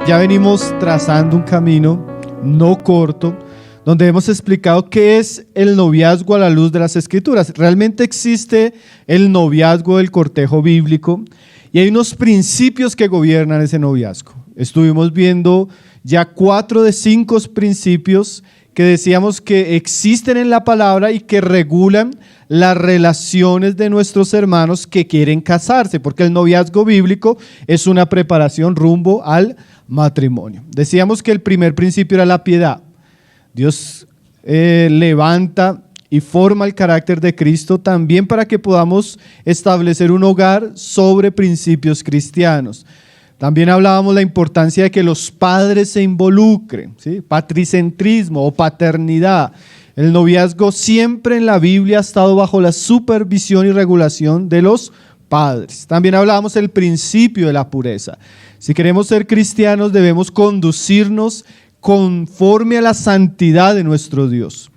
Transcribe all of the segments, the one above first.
Ya venimos trazando un camino no corto, donde hemos explicado qué es el noviazgo a la luz de las Escrituras. Realmente existe el noviazgo del cortejo bíblico y hay unos principios que gobiernan ese noviazgo. Estuvimos viendo ya 4 de 5 principios que decíamos que existen en la palabra y que regulan las relaciones de nuestros hermanos que quieren casarse, porque el noviazgo bíblico es una preparación rumbo al matrimonio. Decíamos que el primer principio era la piedad. Dios levanta y forma el carácter de Cristo también para que podamos establecer un hogar sobre principios cristianos. También hablábamos de la importancia de que los padres se involucren, ¿sí? Patricentrismo o paternidad. El noviazgo siempre en la Biblia ha estado bajo la supervisión y regulación de los padres. También hablábamos del principio de la pureza. Si queremos ser cristianos debemos conducirnos conforme a la santidad de nuestro Dios.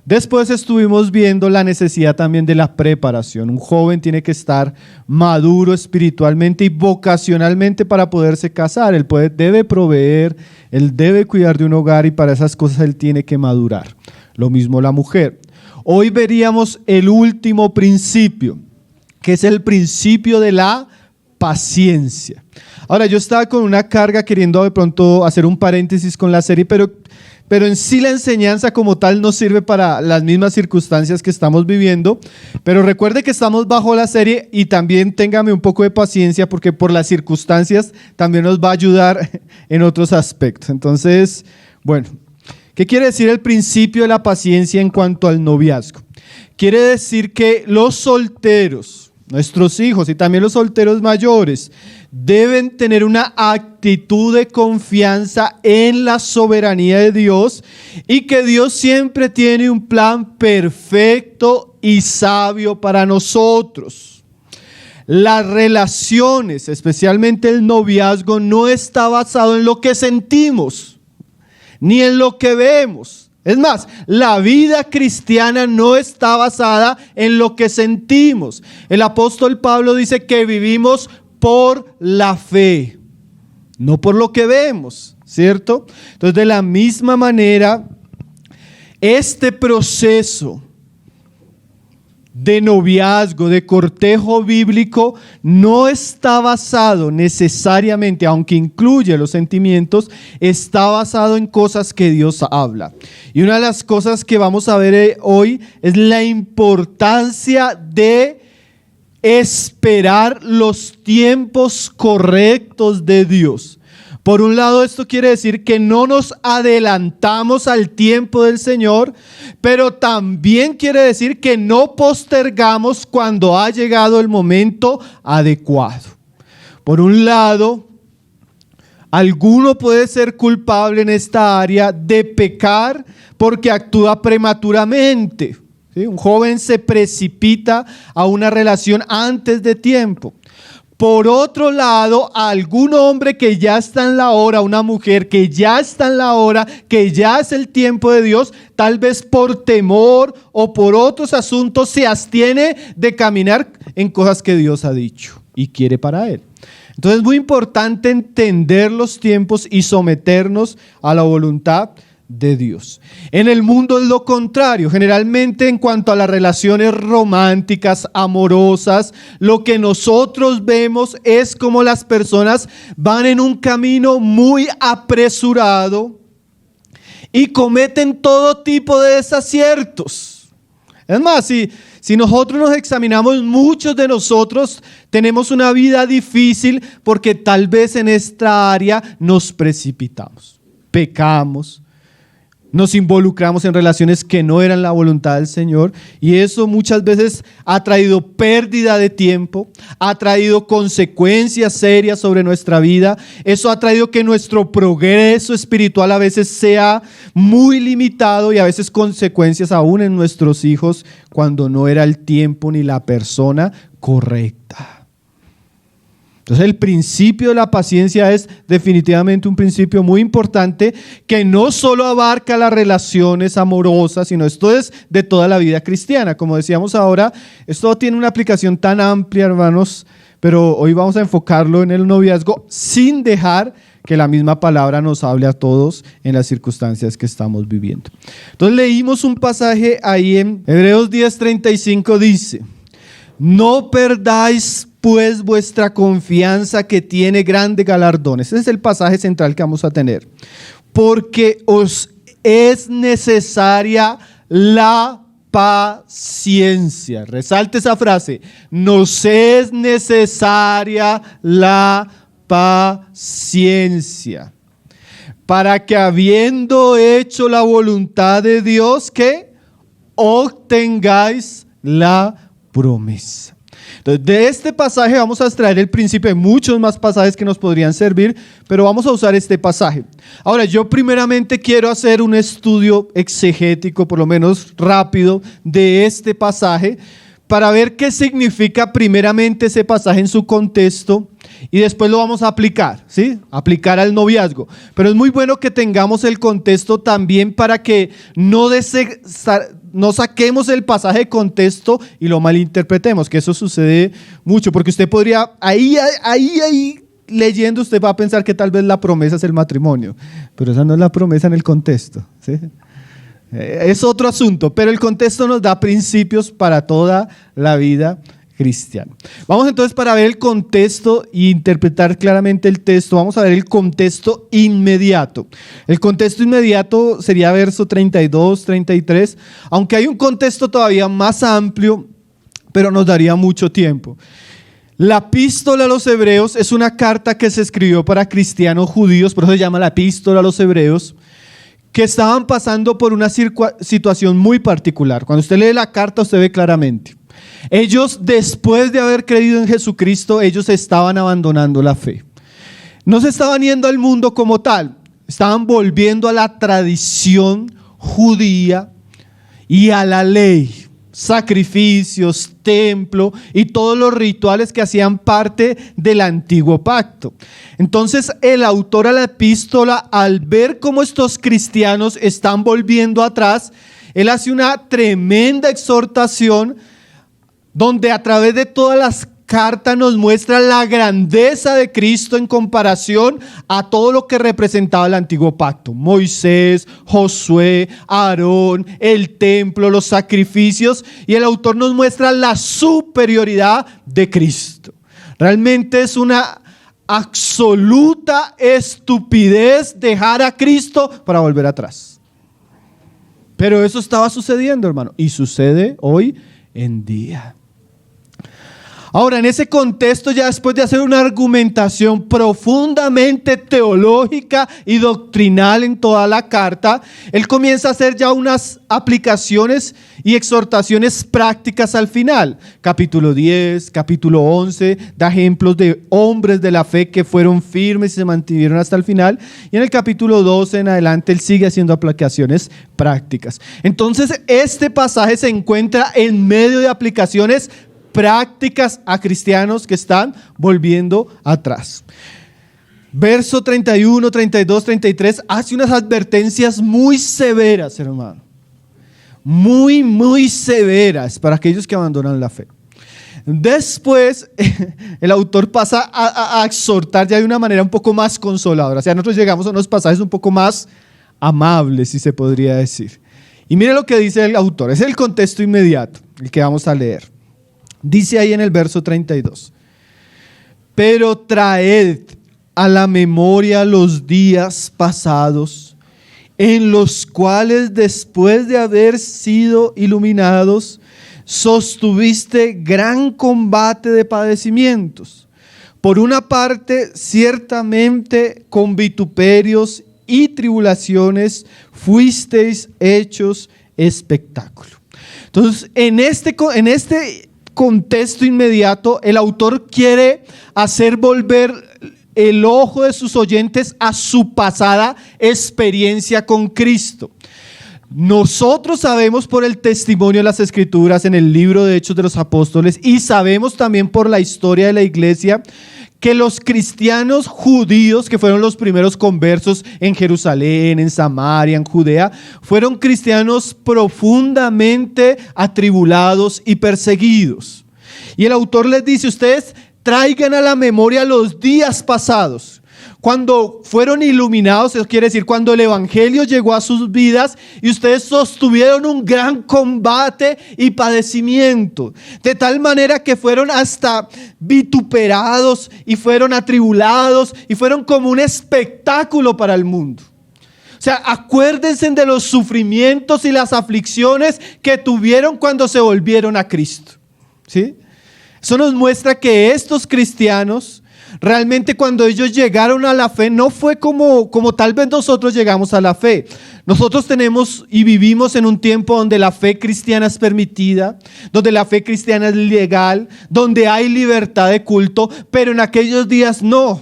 Después estuvimos viendo la necesidad también de la preparación. Un joven tiene que estar maduro espiritualmente y vocacionalmente para poderse casar. Él debe proveer, él debe cuidar de un hogar y para esas cosas él tiene que madurar. Lo mismo la mujer. Hoy veríamos el último principio, que es el principio de la paciencia. Ahora, yo estaba con una carga queriendo de pronto hacer un paréntesis con la serie, pero en sí la enseñanza como tal no sirve para las mismas circunstancias que estamos viviendo, pero recuerde que estamos bajo la serie y también téngame un poco de paciencia porque por las circunstancias también nos va a ayudar en otros aspectos. Entonces, bueno, ¿qué quiere decir el principio de la paciencia en cuanto al noviazgo? Quiere decir que los solteros, nuestros hijos y también los solteros mayores deben tener una actitud de confianza en la soberanía de Dios y que Dios siempre tiene un plan perfecto y sabio para nosotros. Las relaciones, especialmente el noviazgo, no está basado en lo que sentimos ni en lo que vemos. Es más, la vida cristiana no está basada en lo que sentimos. El apóstol Pablo dice que vivimos por la fe, no por lo que vemos, ¿cierto? Entonces, de la misma manera, este proceso de noviazgo, de cortejo bíblico, no está basado necesariamente, aunque incluye los sentimientos, está basado en cosas que Dios habla. Y una de las cosas que vamos a ver hoy es la importancia de esperar los tiempos correctos de Dios. Por un lado, esto quiere decir que no nos adelantamos al tiempo del Señor, pero también quiere decir que no postergamos cuando ha llegado el momento adecuado. Por un lado, alguno puede ser culpable en esta área de pecar porque actúa prematuramente. ¿Sí? Un joven se precipita a una relación antes de tiempo. Por otro lado, algún hombre que ya está en la hora, una mujer que ya está en la hora, que ya es el tiempo de Dios, tal vez por temor o por otros asuntos se abstiene de caminar en cosas que Dios ha dicho y quiere para él. Entonces es muy importante entender los tiempos y someternos a la voluntad de Dios. En el mundo es lo contrario. Generalmente en cuanto a las relaciones románticas, amorosas, lo que nosotros vemos es como las personas van en un camino muy apresurado y cometen todo tipo de desaciertos. Es más, si nosotros nos examinamos, muchos de nosotros tenemos una vida difícil porque tal vez en esta área nos precipitamos, pecamos, nos involucramos en relaciones que no eran la voluntad del Señor y eso muchas veces ha traído pérdida de tiempo, ha traído consecuencias serias sobre nuestra vida, eso ha traído que nuestro progreso espiritual a veces sea muy limitado y a veces consecuencias aún en nuestros hijos cuando no era el tiempo ni la persona correcta. Entonces el principio de la paciencia es definitivamente un principio muy importante que no solo abarca las relaciones amorosas, sino esto es de toda la vida cristiana. Como decíamos ahora, esto tiene una aplicación tan amplia, hermanos, pero hoy vamos a enfocarlo en el noviazgo sin dejar que la misma palabra nos hable a todos en las circunstancias que estamos viviendo. Entonces leímos un pasaje ahí en Hebreos 10:35, dice: no perdáis pues vuestra confianza, que tiene grandes galardones. Ese es el pasaje central que vamos a tener. Porque os es necesaria la paciencia. Resalte esa frase. Nos es necesaria la paciencia, para que habiendo hecho la voluntad de Dios, que obtengáis la promesa. Entonces, de este pasaje vamos a extraer el principio de muchos más pasajes que nos podrían servir, pero vamos a usar este pasaje. Ahora, yo primeramente quiero hacer un estudio exegético, por lo menos rápido, de este pasaje, para ver qué significa primeramente ese pasaje en su contexto, y después lo vamos a aplicar, ¿sí? Aplicar al noviazgo. Pero es muy bueno que tengamos el contexto también para que no saquemos el pasaje de contexto y lo malinterpretemos, que eso sucede mucho, porque usted podría, ahí leyendo, usted va a pensar que tal vez la promesa es el matrimonio, pero esa no es la promesa en el contexto, ¿sí? Es otro asunto, pero el contexto nos da principios para toda la vida cristiana. Vamos entonces, para ver el contexto e interpretar claramente el texto, vamos a ver el contexto inmediato. El contexto inmediato sería verso 32, 33, aunque hay un contexto todavía más amplio, pero nos daría mucho tiempo. La epístola a los hebreos es una carta que se escribió para cristianos judíos, por eso se llama la epístola a los hebreos, que estaban pasando por una situación muy particular. Cuando usted lee la carta, usted ve claramente. Ellos, después de haber creído en Jesucristo, ellos estaban abandonando la fe. No se estaban yendo al mundo como tal, estaban volviendo a la tradición judía y a la ley. Sacrificios, templo y todos los rituales que hacían parte del antiguo pacto. Entonces el autor a la epístola, al ver cómo estos cristianos están volviendo atrás, él hace una tremenda exhortación donde a través de todas las cartas nos muestra la grandeza de Cristo en comparación a todo lo que representaba el antiguo pacto. Moisés, Josué, Aarón, el templo, los sacrificios, y el autor nos muestra la superioridad de Cristo. Realmente es una absoluta estupidez dejar a Cristo para volver atrás. Pero eso estaba sucediendo, hermano, y sucede hoy en día. Ahora, en ese contexto, ya después de hacer una argumentación profundamente teológica y doctrinal en toda la carta, él comienza a hacer ya unas aplicaciones y exhortaciones prácticas al final. Capítulo 10, capítulo 11, da ejemplos de hombres de la fe que fueron firmes y se mantuvieron hasta el final. Y en el capítulo 12 en adelante, él sigue haciendo aplicaciones prácticas. Entonces, este pasaje se encuentra en medio de aplicaciones prácticas a cristianos que están volviendo atrás. Verso 31, 32, 33 hace unas advertencias muy severas, hermano. Muy severas para aquellos que abandonan la fe. Después, el autor pasa a exhortar ya de una manera un poco más consoladora. O sea, nosotros llegamos a unos pasajes un poco más amables, si se podría decir. Y mire lo que dice el autor. Es el contexto inmediato, el que vamos a leer. Dice ahí en el verso 32: pero traed a la memoria los días pasados, en los cuales después de haber sido iluminados, sostuviste gran combate de padecimientos. Por una parte, ciertamente con vituperios y tribulaciones fuisteis hechos espectáculo. Entonces, en este contexto inmediato, el autor quiere hacer volver el ojo de sus oyentes a su pasada experiencia con Cristo. Nosotros sabemos por el testimonio de las Escrituras en el libro de Hechos de los Apóstoles, y sabemos también por la historia de la iglesia, que los cristianos judíos, que fueron los primeros conversos en Jerusalén, en Samaria, en Judea, fueron cristianos profundamente atribulados y perseguidos. Y el autor les dice: ustedes traigan a la memoria los días pasados. cuando fueron iluminados, eso quiere decir cuando el evangelio llegó a sus vidas y ustedes sostuvieron un gran combate y padecimiento, de tal manera que fueron hasta vituperados y fueron atribulados y fueron como un espectáculo para el mundo. O sea, acuérdense de los sufrimientos y las aflicciones que tuvieron cuando se volvieron a Cristo, ¿sí? Eso nos muestra que estos cristianos, realmente cuando ellos llegaron a la fe, no fue como tal vez nosotros llegamos a la fe. Nosotros tenemos y vivimos en un tiempo donde la fe cristiana es permitida, donde la fe cristiana es legal, donde hay libertad de culto, pero en aquellos días no.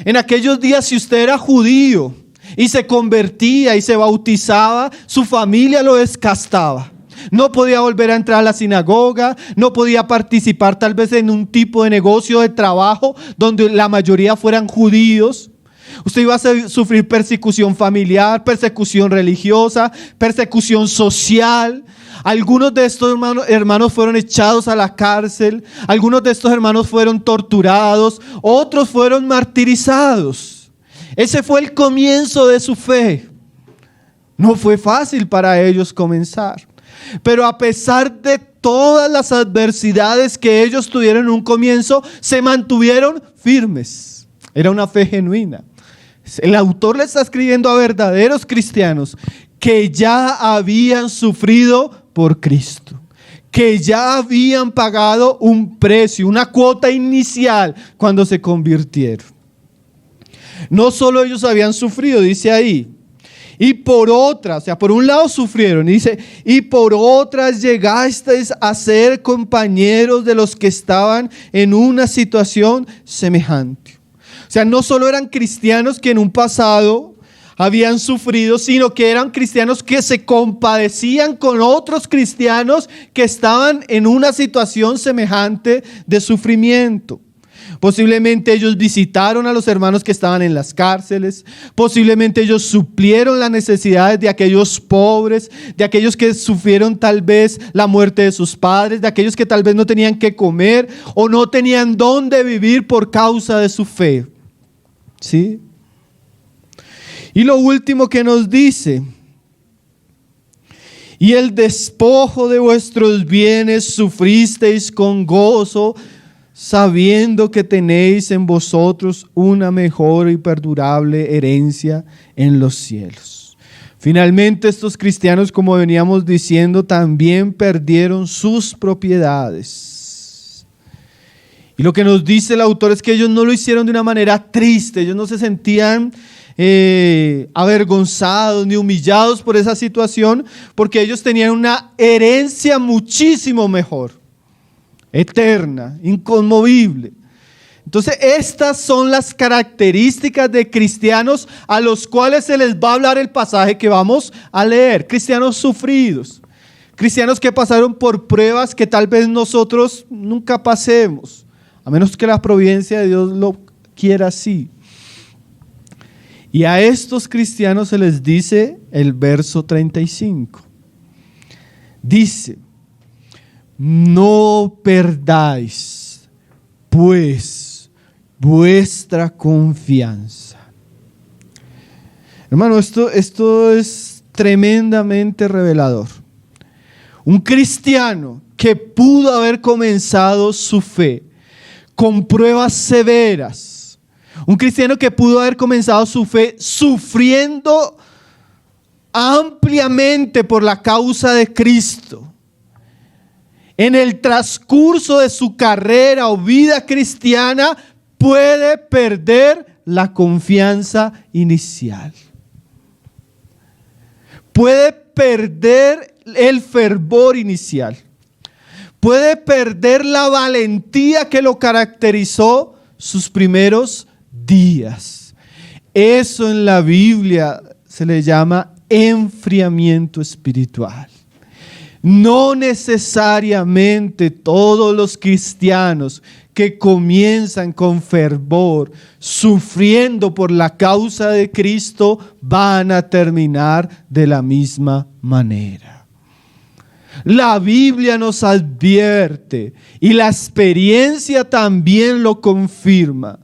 En aquellos días, si usted era judío y se convertía y se bautizaba, su familia lo descastaba. No podía volver a entrar a la sinagoga, no podía participar tal vez en un tipo de negocio, de trabajo, donde la mayoría fueran judíos. Usted iba a sufrir persecución familiar, persecución religiosa, persecución social. Algunos de estos hermanos fueron echados a la cárcel, algunos de estos hermanos fueron torturados, otros fueron martirizados. Ese fue el comienzo de su fe. No fue fácil para ellos comenzar. Pero a pesar de todas las adversidades que ellos tuvieron en un comienzo, se mantuvieron firmes. Era una fe genuina. El autor le está escribiendo a verdaderos cristianos que ya habían sufrido por Cristo, que ya habían pagado un precio, una cuota inicial cuando se convirtieron. No solo ellos habían sufrido, dice ahí, y por otras, o sea, por un lado sufrieron, y dice, y por otras llegasteis a ser compañeros de los que estaban en una situación semejante. O sea, no solo eran cristianos que en un pasado habían sufrido, sino que eran cristianos que se compadecían con otros cristianos que estaban en una situación semejante de sufrimiento. Posiblemente ellos visitaron a los hermanos que estaban en las cárceles. Posiblemente ellos suplieron las necesidades de aquellos pobres, de aquellos que sufrieron tal vez la muerte de sus padres, de aquellos que tal vez no tenían que comer o no tenían dónde vivir por causa de su fe. ¿Sí? Y lo último que nos dice: y el despojo de vuestros bienes sufristeis con gozo, sabiendo que tenéis en vosotros una mejor y perdurable herencia en los cielos. Finalmente, estos cristianos, como veníamos diciendo, también perdieron sus propiedades. Y lo que nos dice el autor es que ellos no lo hicieron de una manera triste, ellos no se sentían avergonzados ni humillados por esa situación, porque ellos tenían una herencia muchísimo mejor, eterna, inconmovible. Entonces, estas son las características de cristianos a los cuales se les va a hablar el pasaje que vamos a leer. Cristianos sufridos, cristianos que pasaron por pruebas que tal vez nosotros nunca pasemos, a menos que la providencia de Dios lo quiera así. Y a estos cristianos se les dice el verso 35. Dice: no perdáis, pues, vuestra confianza. Hermano, esto es tremendamente revelador. Un cristiano que pudo haber comenzado su fe con pruebas severas, un cristiano que pudo haber comenzado su fe sufriendo ampliamente por la causa de Cristo, en el transcurso de su carrera o vida cristiana puede perder la confianza inicial. Puede perder el fervor inicial. Puede perder la valentía que lo caracterizó sus primeros días. Eso en la Biblia se le llama enfriamiento espiritual. No necesariamente todos los cristianos que comienzan con fervor, sufriendo por la causa de Cristo, van a terminar de la misma manera. La Biblia nos advierte, y la experiencia también lo confirma,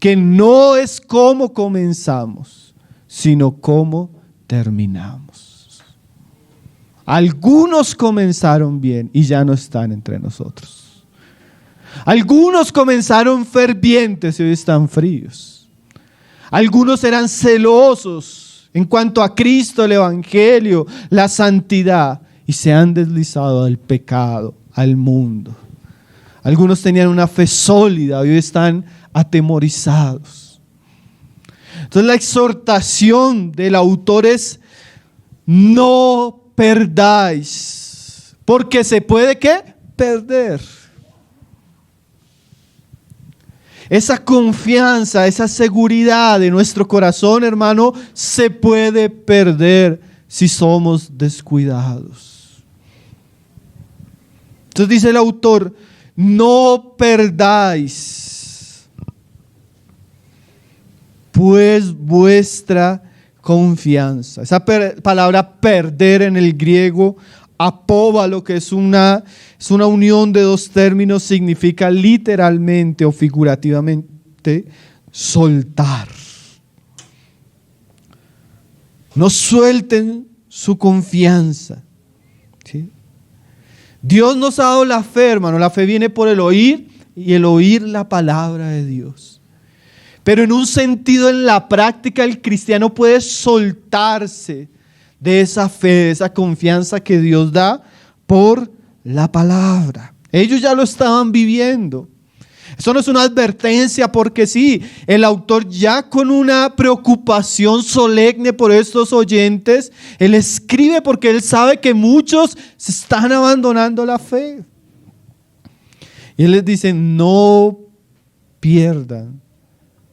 que no es cómo comenzamos, sino cómo terminamos. Algunos comenzaron bien y ya no están entre nosotros. Algunos comenzaron fervientes y hoy están fríos. Algunos eran celosos en cuanto a Cristo, el Evangelio, la santidad, y se han deslizado al pecado, al mundo. Algunos tenían una fe sólida y hoy están atemorizados. Entonces la exhortación del autor es: no perdáis, porque se puede ¿qué? Perder. Esa confianza, esa seguridad de nuestro corazón, hermano, se puede perder si somos descuidados. Entonces dice el autor: no perdáis pues vuestra confianza. Esa palabra perder en el griego, apóbalo, que es una unión de dos términos, significa literalmente o figurativamente soltar. No suelten su confianza, ¿sí? Dios nos ha dado la fe, hermano. La fe viene por el oír y el oír la palabra de Dios. Pero en un sentido, en la práctica, el cristiano puede soltarse de esa fe, de esa confianza que Dios da por la palabra. Ellos ya lo estaban viviendo. Eso no es una advertencia porque sí, el autor ya con una preocupación solemne por estos oyentes, él escribe porque él sabe que muchos se están abandonando la fe. Y él les dice: no pierdan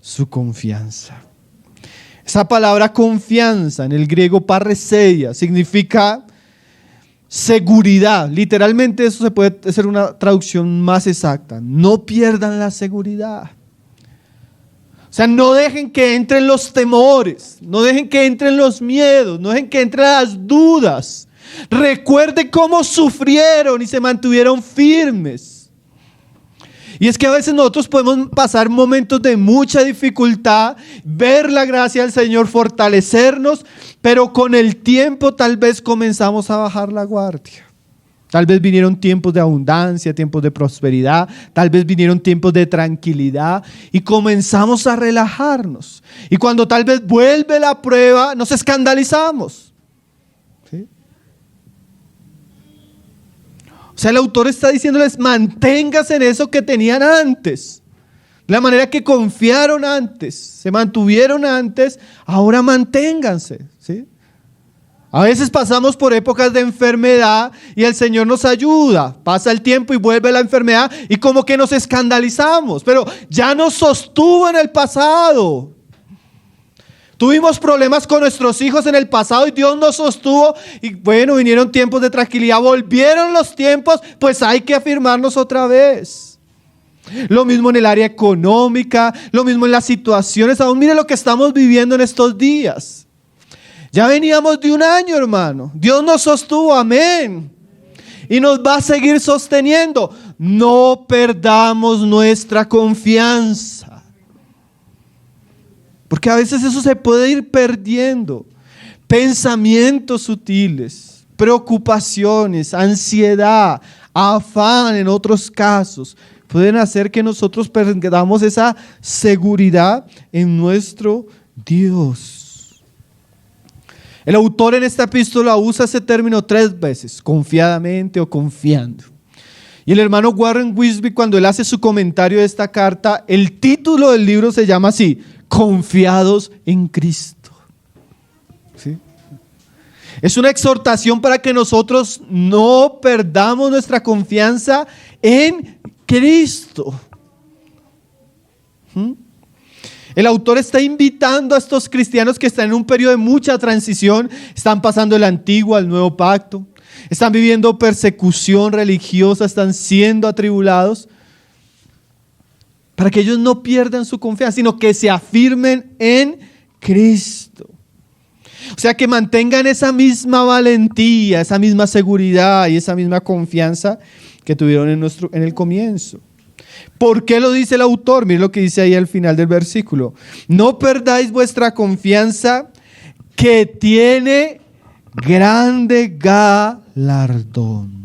su confianza. Esa palabra confianza en el griego parreseia significa seguridad. Literalmente eso se puede hacer una traducción más exacta. No pierdan la seguridad. O sea, no dejen que entren los temores, no dejen que entren los miedos, no dejen que entren las dudas. Recuerden cómo sufrieron y se mantuvieron firmes. Y es que a veces nosotros podemos pasar momentos de mucha dificultad, ver la gracia del Señor, fortalecernos, pero con el tiempo tal vez comenzamos a bajar la guardia. Tal vez vinieron tiempos de abundancia, tiempos de prosperidad, tal vez vinieron tiempos de tranquilidad y comenzamos a relajarnos. Y cuando tal vez vuelve la prueba, nos escandalizamos. ¿Sí? O sea, el autor está diciéndoles: manténganse en eso que tenían antes. De la manera que confiaron antes, se mantuvieron antes, ahora manténganse. ¿Sí? A veces pasamos por épocas de enfermedad y el Señor nos ayuda. Pasa el tiempo y vuelve la enfermedad y como que nos escandalizamos, pero ya nos sostuvo en el pasado. Tuvimos problemas con nuestros hijos en el pasado y Dios nos sostuvo y bueno, vinieron tiempos de tranquilidad, volvieron los tiempos, pues hay que afirmarnos otra vez. Lo mismo en el área económica, lo mismo en las situaciones. Aún mire lo que estamos viviendo en estos días. Ya veníamos de un año, hermano. Dios nos sostuvo, amén. Y nos va a seguir sosteniendo. No perdamos nuestra confianza. Porque a veces eso se puede ir perdiendo. Pensamientos sutiles, preocupaciones, ansiedad, afán en otros casos, pueden hacer que nosotros perdamos esa seguridad en nuestro Dios. El autor en esta epístola usa ese término 3 veces, confiadamente o confiando. Y el hermano Warren Wiersbe, cuando él hace su comentario de esta carta, el título del libro se llama así: Confiados en Cristo. ¿Sí? Es una exhortación para que nosotros no perdamos nuestra confianza en Cristo. El autor está invitando a estos cristianos que están en un periodo de mucha transición, están pasando del antiguo al nuevo pacto, están viviendo persecución religiosa, están siendo atribulados, para que ellos no pierdan su confianza, sino que se afirmen en Cristo. O sea, que mantengan esa misma valentía, esa misma seguridad y esa misma confianza que tuvieron en el comienzo. ¿Por qué lo dice el autor? Miren lo que dice ahí al final del versículo. No perdáis vuestra confianza, que tiene grande galardón.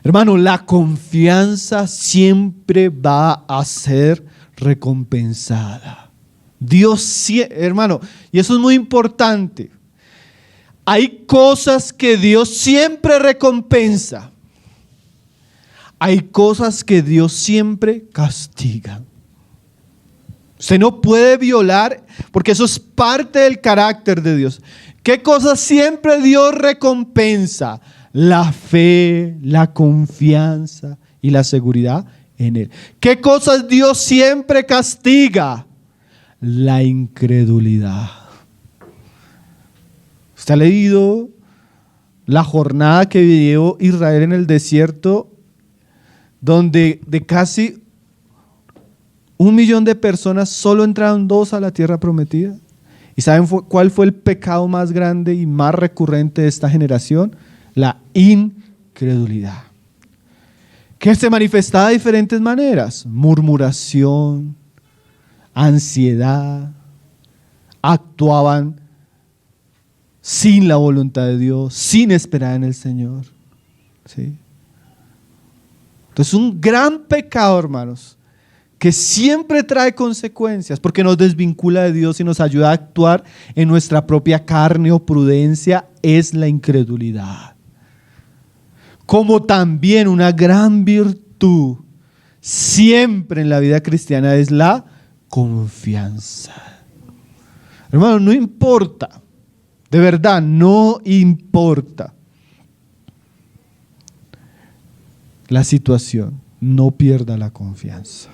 Hermano, la confianza siempre va a ser recompensada. Dios, hermano, y eso es muy importante. Hay cosas que Dios siempre recompensa. Hay cosas que Dios siempre castiga. Usted no puede violar, porque eso es parte del carácter de Dios. ¿Qué cosas siempre Dios recompensa? La fe, la confianza y la seguridad en Él. ¿Qué cosas Dios siempre castiga? La incredulidad. ¿Usted ha leído la jornada que vivió Israel en el desierto, donde de casi 1 millón de personas solo entraron 2 a la tierra prometida? ¿Y saben cuál fue el pecado más grande y más recurrente de esta generación? La incredulidad, que se manifestaba de diferentes maneras: murmuración, ansiedad, actuaban sin la voluntad de Dios, sin esperar en el Señor. ¿Sí? Entonces, un gran pecado, hermanos, que siempre trae consecuencias, porque nos desvincula de Dios y nos ayuda a actuar en nuestra propia carne o prudencia, es la incredulidad. Como también una gran virtud siempre en la vida cristiana es la confianza. Hermano, no importa, de verdad, no importa la situación, no pierda la confianza.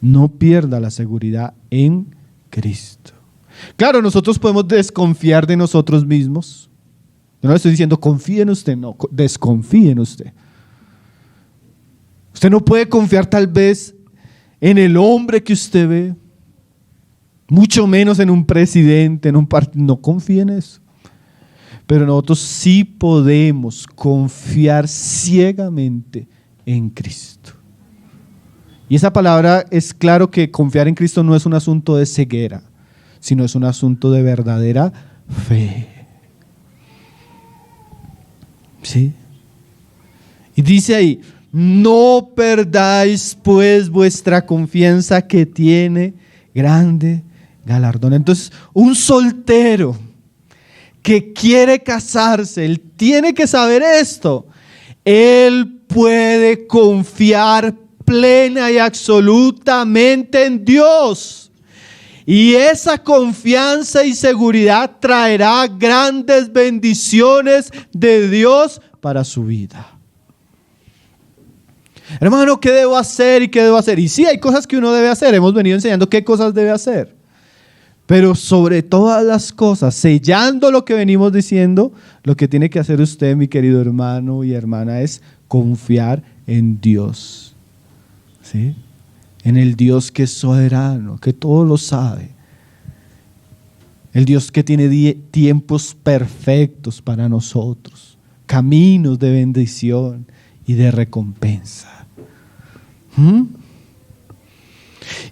No pierda la seguridad en Cristo. Claro, nosotros podemos desconfiar de nosotros mismos. Yo no le estoy diciendo confíe en usted, no, desconfíe en usted. Usted no puede confiar tal vez en el hombre que usted ve, mucho menos en un presidente, en un partido. No confíe en eso. Pero nosotros sí podemos confiar ciegamente en Cristo. Y esa palabra es claro que confiar en Cristo no es un asunto de ceguera, sino es un asunto de verdadera fe. ¿Sí? Y dice ahí, no perdáis pues vuestra confianza, que tiene grande galardón. Entonces, un soltero que quiere casarse, él tiene que saber esto. Él puede confiar plena y absolutamente en Dios. Y esa confianza y seguridad traerá grandes bendiciones de Dios para su vida. Hermano, ¿qué debo hacer y qué debo hacer? Y sí, hay cosas que uno debe hacer. Hemos venido enseñando qué cosas debe hacer. Pero sobre todas las cosas, sellando lo que venimos diciendo, lo que tiene que hacer usted, mi querido hermano y hermana, es confiar en Dios. ¿Sí? En el Dios que es soberano, que todo lo sabe. El Dios que tiene tiempos perfectos para nosotros, caminos de bendición y de recompensa.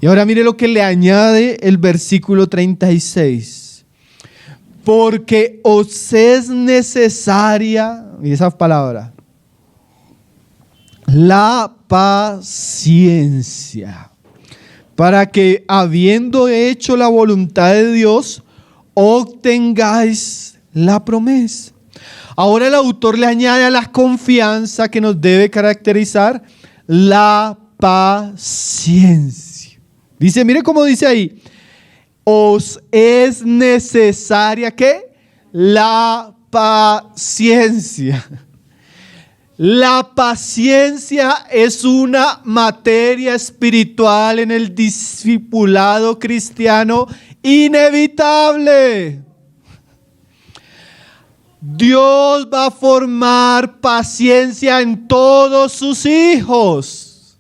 Y ahora mire lo que le añade el versículo 36. Porque os es necesaria, y esa palabra, la paciencia, para que, habiendo hecho la voluntad de Dios, obtengáis la promesa. Ahora el autor le añade a la confianza que nos debe caracterizar la paciencia. Dice, mire cómo dice ahí, os es necesaria ¿qué? La paciencia. La paciencia es una materia espiritual en el discipulado cristiano inevitable. Dios va a formar paciencia en todos sus hijos.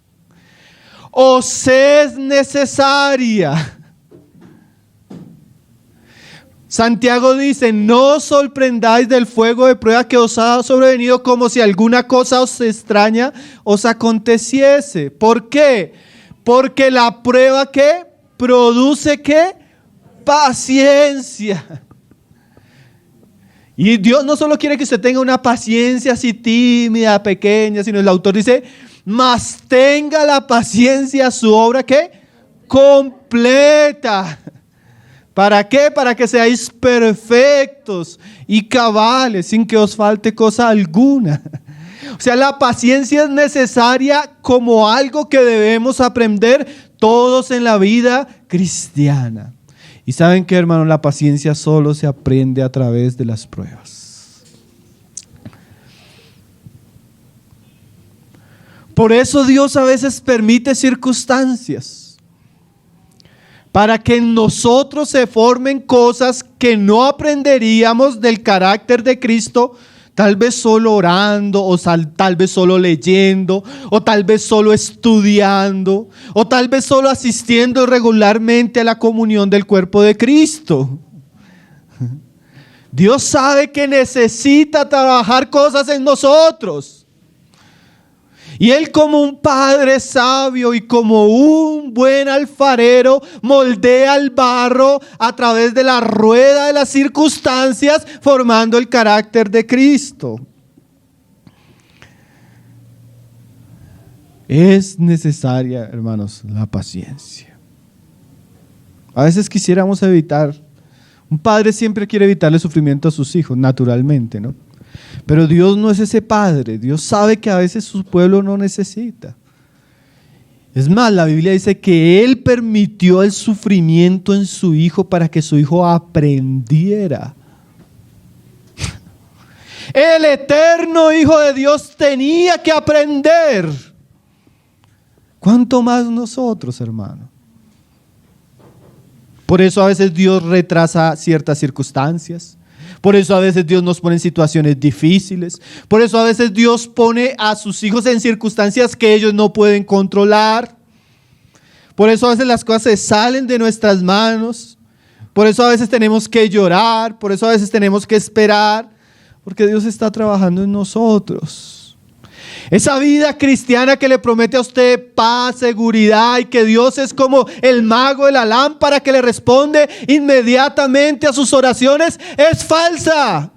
Os es necesaria. Santiago dice, no os sorprendáis del fuego de prueba que os ha sobrevenido como si alguna cosa os extraña os aconteciese. ¿Por qué? Porque la prueba ¿qué? Produce ¿qué? Paciencia. Y Dios no solo quiere que usted tenga una paciencia así tímida, pequeña, sino el autor dice, mas tenga la paciencia su obra ¿qué? Completa. ¿Para qué? Para que seáis perfectos y cabales, sin que os falte cosa alguna. O sea, la paciencia es necesaria como algo que debemos aprender todos en la vida cristiana. Y ¿saben qué, hermanos? La paciencia solo se aprende a través de las pruebas. Por eso Dios a veces permite circunstancias para que en nosotros se formen cosas que no aprenderíamos del carácter de Cristo, tal vez solo orando, o tal vez solo leyendo, o tal vez solo estudiando, o tal vez solo asistiendo regularmente a la comunión del cuerpo de Cristo. Dios sabe que necesita trabajar cosas en nosotros. Y Él, como un padre sabio y como un buen alfarero, moldea el barro a través de la rueda de las circunstancias, formando el carácter de Cristo. Es necesaria, hermanos, la paciencia. A veces quisiéramos evitar. Un padre siempre quiere evitarle sufrimiento a sus hijos, naturalmente, ¿no? Pero Dios no es ese padre. Dios sabe que a veces su pueblo no necesita. Es más, la Biblia dice que Él permitió el sufrimiento en su hijo para que su hijo aprendiera. El eterno Hijo de Dios tenía que aprender. ¿Cuánto más nosotros, hermano? Por eso a veces Dios retrasa ciertas circunstancias. Por eso a veces Dios nos pone en situaciones difíciles. Por eso a veces Dios pone a sus hijos en circunstancias que ellos no pueden controlar. Por eso a veces las cosas se salen de nuestras manos. Por eso a veces tenemos que llorar. Por eso a veces tenemos que esperar. Porque Dios está trabajando en nosotros. Esa vida cristiana que le promete a usted paz, seguridad y que Dios es como el mago de la lámpara que le responde inmediatamente a sus oraciones es falsa.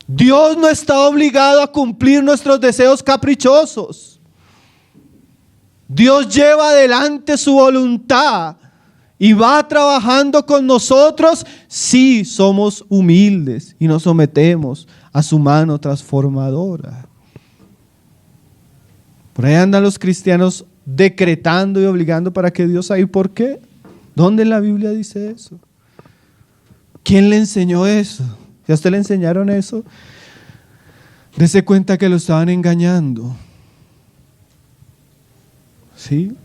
Dios no está obligado a cumplir nuestros deseos caprichosos. Dios lleva adelante su voluntad y va trabajando con nosotros si somos humildes y nos sometemos a su mano transformadora. Por ahí andan los cristianos decretando y obligando para que Dios haga. ¿Y por qué? ¿Dónde en la Biblia dice eso? ¿Quién le enseñó eso? ¿Si a usted le enseñaron eso? Dese cuenta que lo estaban engañando. ¿Sí?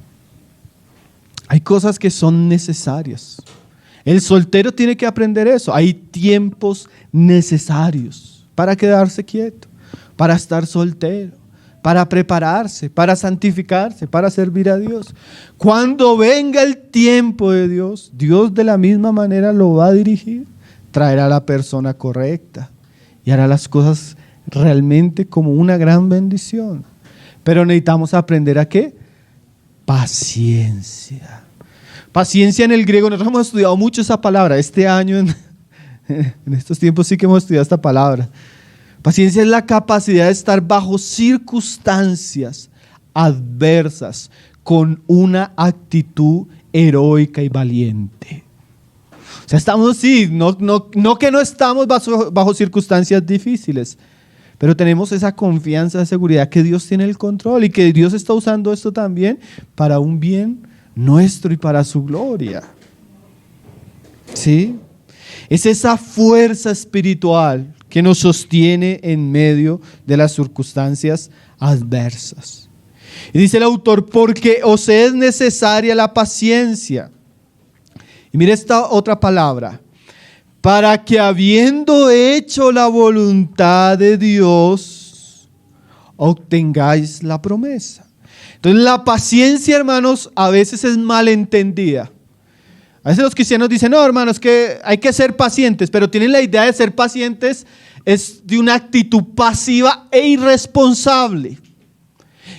Hay cosas que son necesarias. El soltero tiene que aprender eso. Hay tiempos necesarios para quedarse quieto, para estar soltero, para prepararse, para santificarse, para servir a Dios. Cuando venga el tiempo de Dios, Dios de la misma manera lo va a dirigir, traerá a la persona correcta y hará las cosas realmente como una gran bendición. Pero necesitamos aprender ¿a qué? Paciencia. Paciencia en el griego, nosotros hemos estudiado mucho esa palabra. Este año, en estos tiempos sí que hemos estudiado esta palabra. Paciencia es la capacidad de estar bajo circunstancias adversas con una actitud heroica y valiente. O sea, estamos, sí, no que no estamos bajo circunstancias difíciles, pero tenemos esa confianza, esa seguridad que Dios tiene el control y que Dios está usando esto también para un bien nuestro y para su gloria. ¿Sí? Es esa fuerza espiritual que nos sostiene en medio de las circunstancias adversas. Y dice el autor, porque os es necesaria la paciencia. Y mire esta otra palabra, para que habiendo hecho la voluntad de Dios, obtengáis la promesa. Entonces la paciencia, hermanos, a veces es malentendida. A veces los cristianos dicen, no, hermanos, que hay que ser pacientes, pero tienen la idea de ser pacientes es de una actitud pasiva e irresponsable.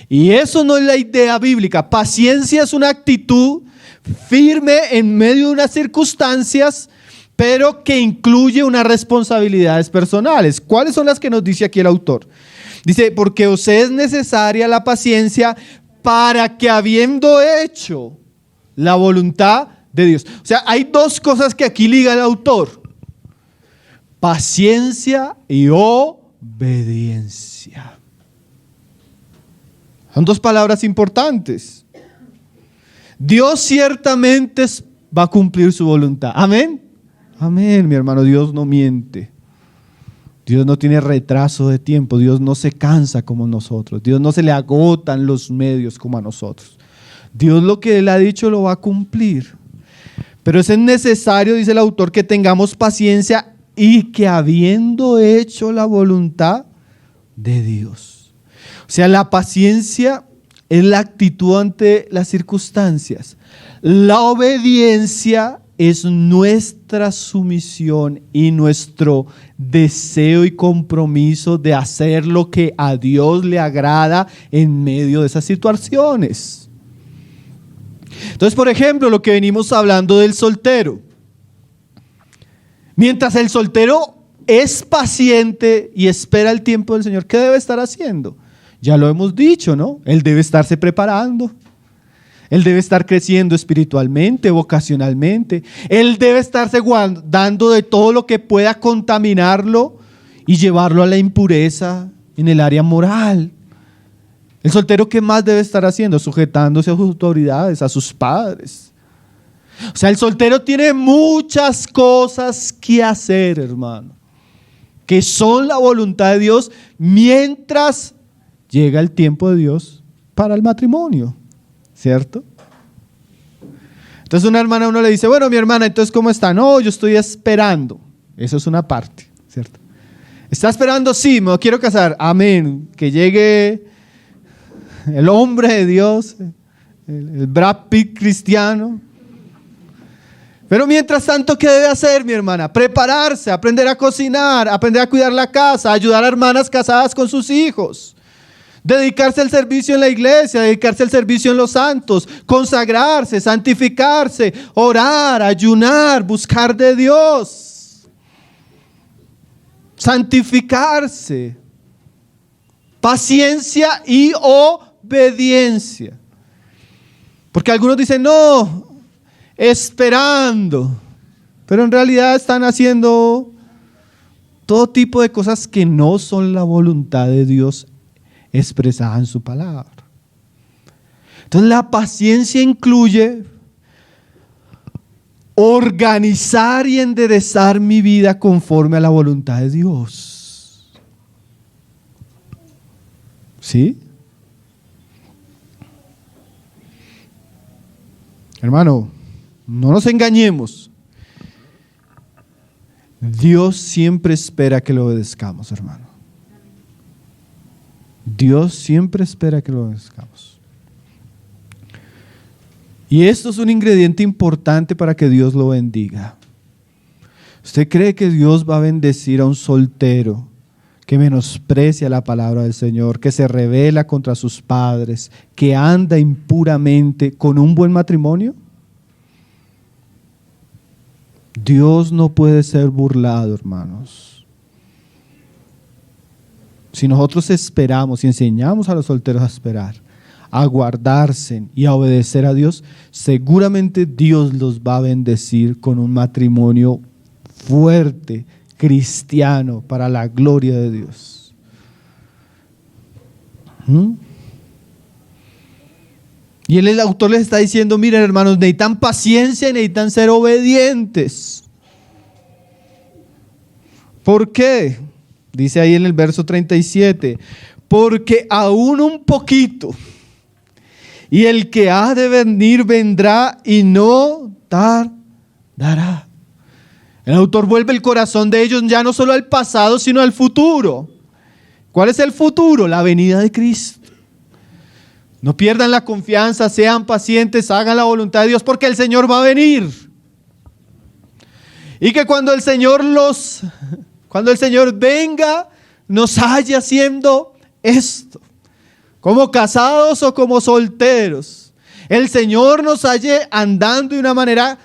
Y eso no es la idea bíblica. Paciencia es una actitud firme en medio de unas circunstancias, pero que incluye unas responsabilidades personales. ¿Cuáles son las que nos dice aquí el autor? Dice, porque os es necesaria la paciencia para que habiendo hecho la voluntad de Dios. O sea, hay dos cosas que aquí liga el autor: paciencia y obediencia. Son dos palabras importantes. Dios ciertamente va a cumplir su voluntad. Amén. Amén, mi hermano. Dios no miente. Dios no tiene retraso de tiempo. Dios no se cansa como nosotros. Dios no se le agotan los medios como a nosotros. Dios lo que Él ha dicho lo va a cumplir. Pero es necesario, dice el autor, que tengamos paciencia y que habiendo hecho la voluntad de Dios. O sea, la paciencia es la actitud ante las circunstancias. La obediencia es nuestra sumisión y nuestro deseo y compromiso de hacer lo que a Dios le agrada en medio de esas situaciones. Entonces, por ejemplo, lo que venimos hablando del soltero. Mientras el soltero es paciente y espera el tiempo del Señor, ¿qué debe estar haciendo? Ya lo hemos dicho, ¿no? Él debe estarse preparando. Él debe estar creciendo espiritualmente, vocacionalmente. Él debe estarse guardando de todo lo que pueda contaminarlo y llevarlo a la impureza en el área moral. El soltero, ¿qué más debe estar haciendo? Sujetándose a sus autoridades, a sus padres. O sea, el soltero tiene muchas cosas que hacer, hermano, que son la voluntad de Dios mientras llega el tiempo de Dios para el matrimonio, ¿cierto? Entonces una hermana a uno le dice, bueno, mi hermana, entonces ¿cómo está? No, yo estoy esperando. Eso es una parte, ¿cierto? ¿Está esperando? Sí, me quiero casar. Amén. Que llegue el hombre de Dios, el Brad Pitt cristiano. Pero mientras tanto, ¿qué debe hacer, mi hermana? Prepararse, aprender a cocinar, aprender a cuidar la casa, ayudar a hermanas casadas con sus hijos, dedicarse al servicio en la iglesia, dedicarse al servicio en los santos, consagrarse, santificarse, orar, ayunar, buscar de Dios, santificarse, paciencia y obediencia. Porque algunos dicen, no, esperando, pero en realidad están haciendo todo tipo de cosas que no son la voluntad de Dios expresada en su palabra. Entonces la paciencia incluye organizar y enderezar mi vida conforme a la voluntad de Dios. ¿Sí? Hermano, no nos engañemos. Dios siempre espera que lo obedezcamos, hermano. Dios siempre espera que lo obedezcamos. Y esto es un ingrediente importante para que Dios lo bendiga. ¿Usted cree que Dios va a bendecir a un soltero que menosprecia la palabra del Señor, que se rebela contra sus padres, que anda impuramente con un buen matrimonio? Dios no puede ser burlado, hermanos. Si nosotros esperamos y enseñamos a los solteros a esperar, a guardarse y a obedecer a Dios, seguramente Dios los va a bendecir con un matrimonio fuerte, cristiano, para la gloria de Dios. Y el autor les está diciendo, miren, hermanos, necesitan paciencia y necesitan ser obedientes. ¿Por qué? Dice ahí en el verso 37, porque aún un poquito, y el que ha de venir vendrá y no tardará. El autor vuelve el corazón de ellos ya no solo al pasado, sino al futuro. ¿Cuál es el futuro? La venida de Cristo. No pierdan la confianza, sean pacientes, hagan la voluntad de Dios, porque el Señor va a venir. Y que cuando el Señor venga, nos haya haciendo esto, como casados o como solteros. El Señor nos halle andando de una manera